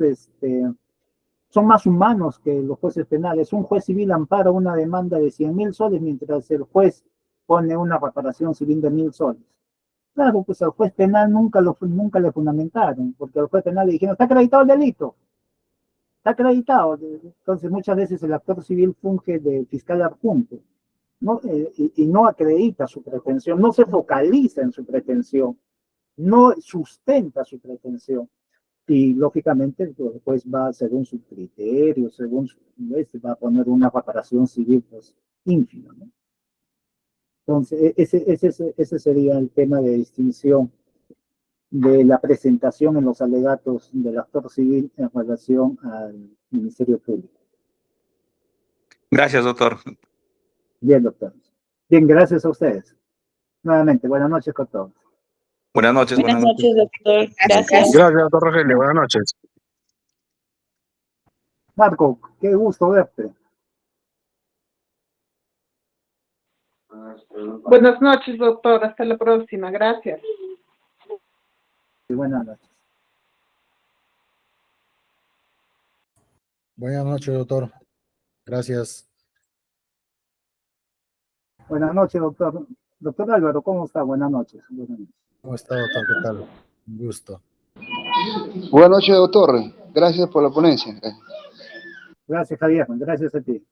son más humanos que los jueces penales. Un juez civil ampara una demanda de 100.000 soles, mientras el juez pone una reparación civil de 1.000 soles. Claro, pues al juez penal nunca le fundamentaron, porque al juez penal le dijeron, está acreditado el delito, está acreditado. Entonces muchas veces el actor civil funge de fiscal adjunto, ¿no? Y no acredita su pretensión, no se focaliza en su pretensión, no sustenta su pretensión. Y lógicamente el juez va según su criterio, va a poner una reparación civil pues ínfima, ¿no? Entonces, ese sería el tema de distinción de la presentación en los alegatos del actor civil en relación al Ministerio Público. Gracias, doctor. Bien, doctor. Bien, gracias a ustedes. Nuevamente, buenas noches con todos. Buenas noches. Buenas noches, doctor. Gracias. Gracias, doctor Rogelio. Buenas noches. Marco, qué gusto verte. Buenas noches, doctor. Hasta la próxima. Gracias. Y buenas noches. Buenas noches, doctor. Gracias. Buenas noches, doctor. Doctor Álvaro, ¿cómo está? Buenas noches. Buenas noches. ¿Cómo está, doctor? ¿Qué tal? Un gusto. Buenas noches, doctor. Gracias por la ponencia. Gracias, Javier. Gracias a ti.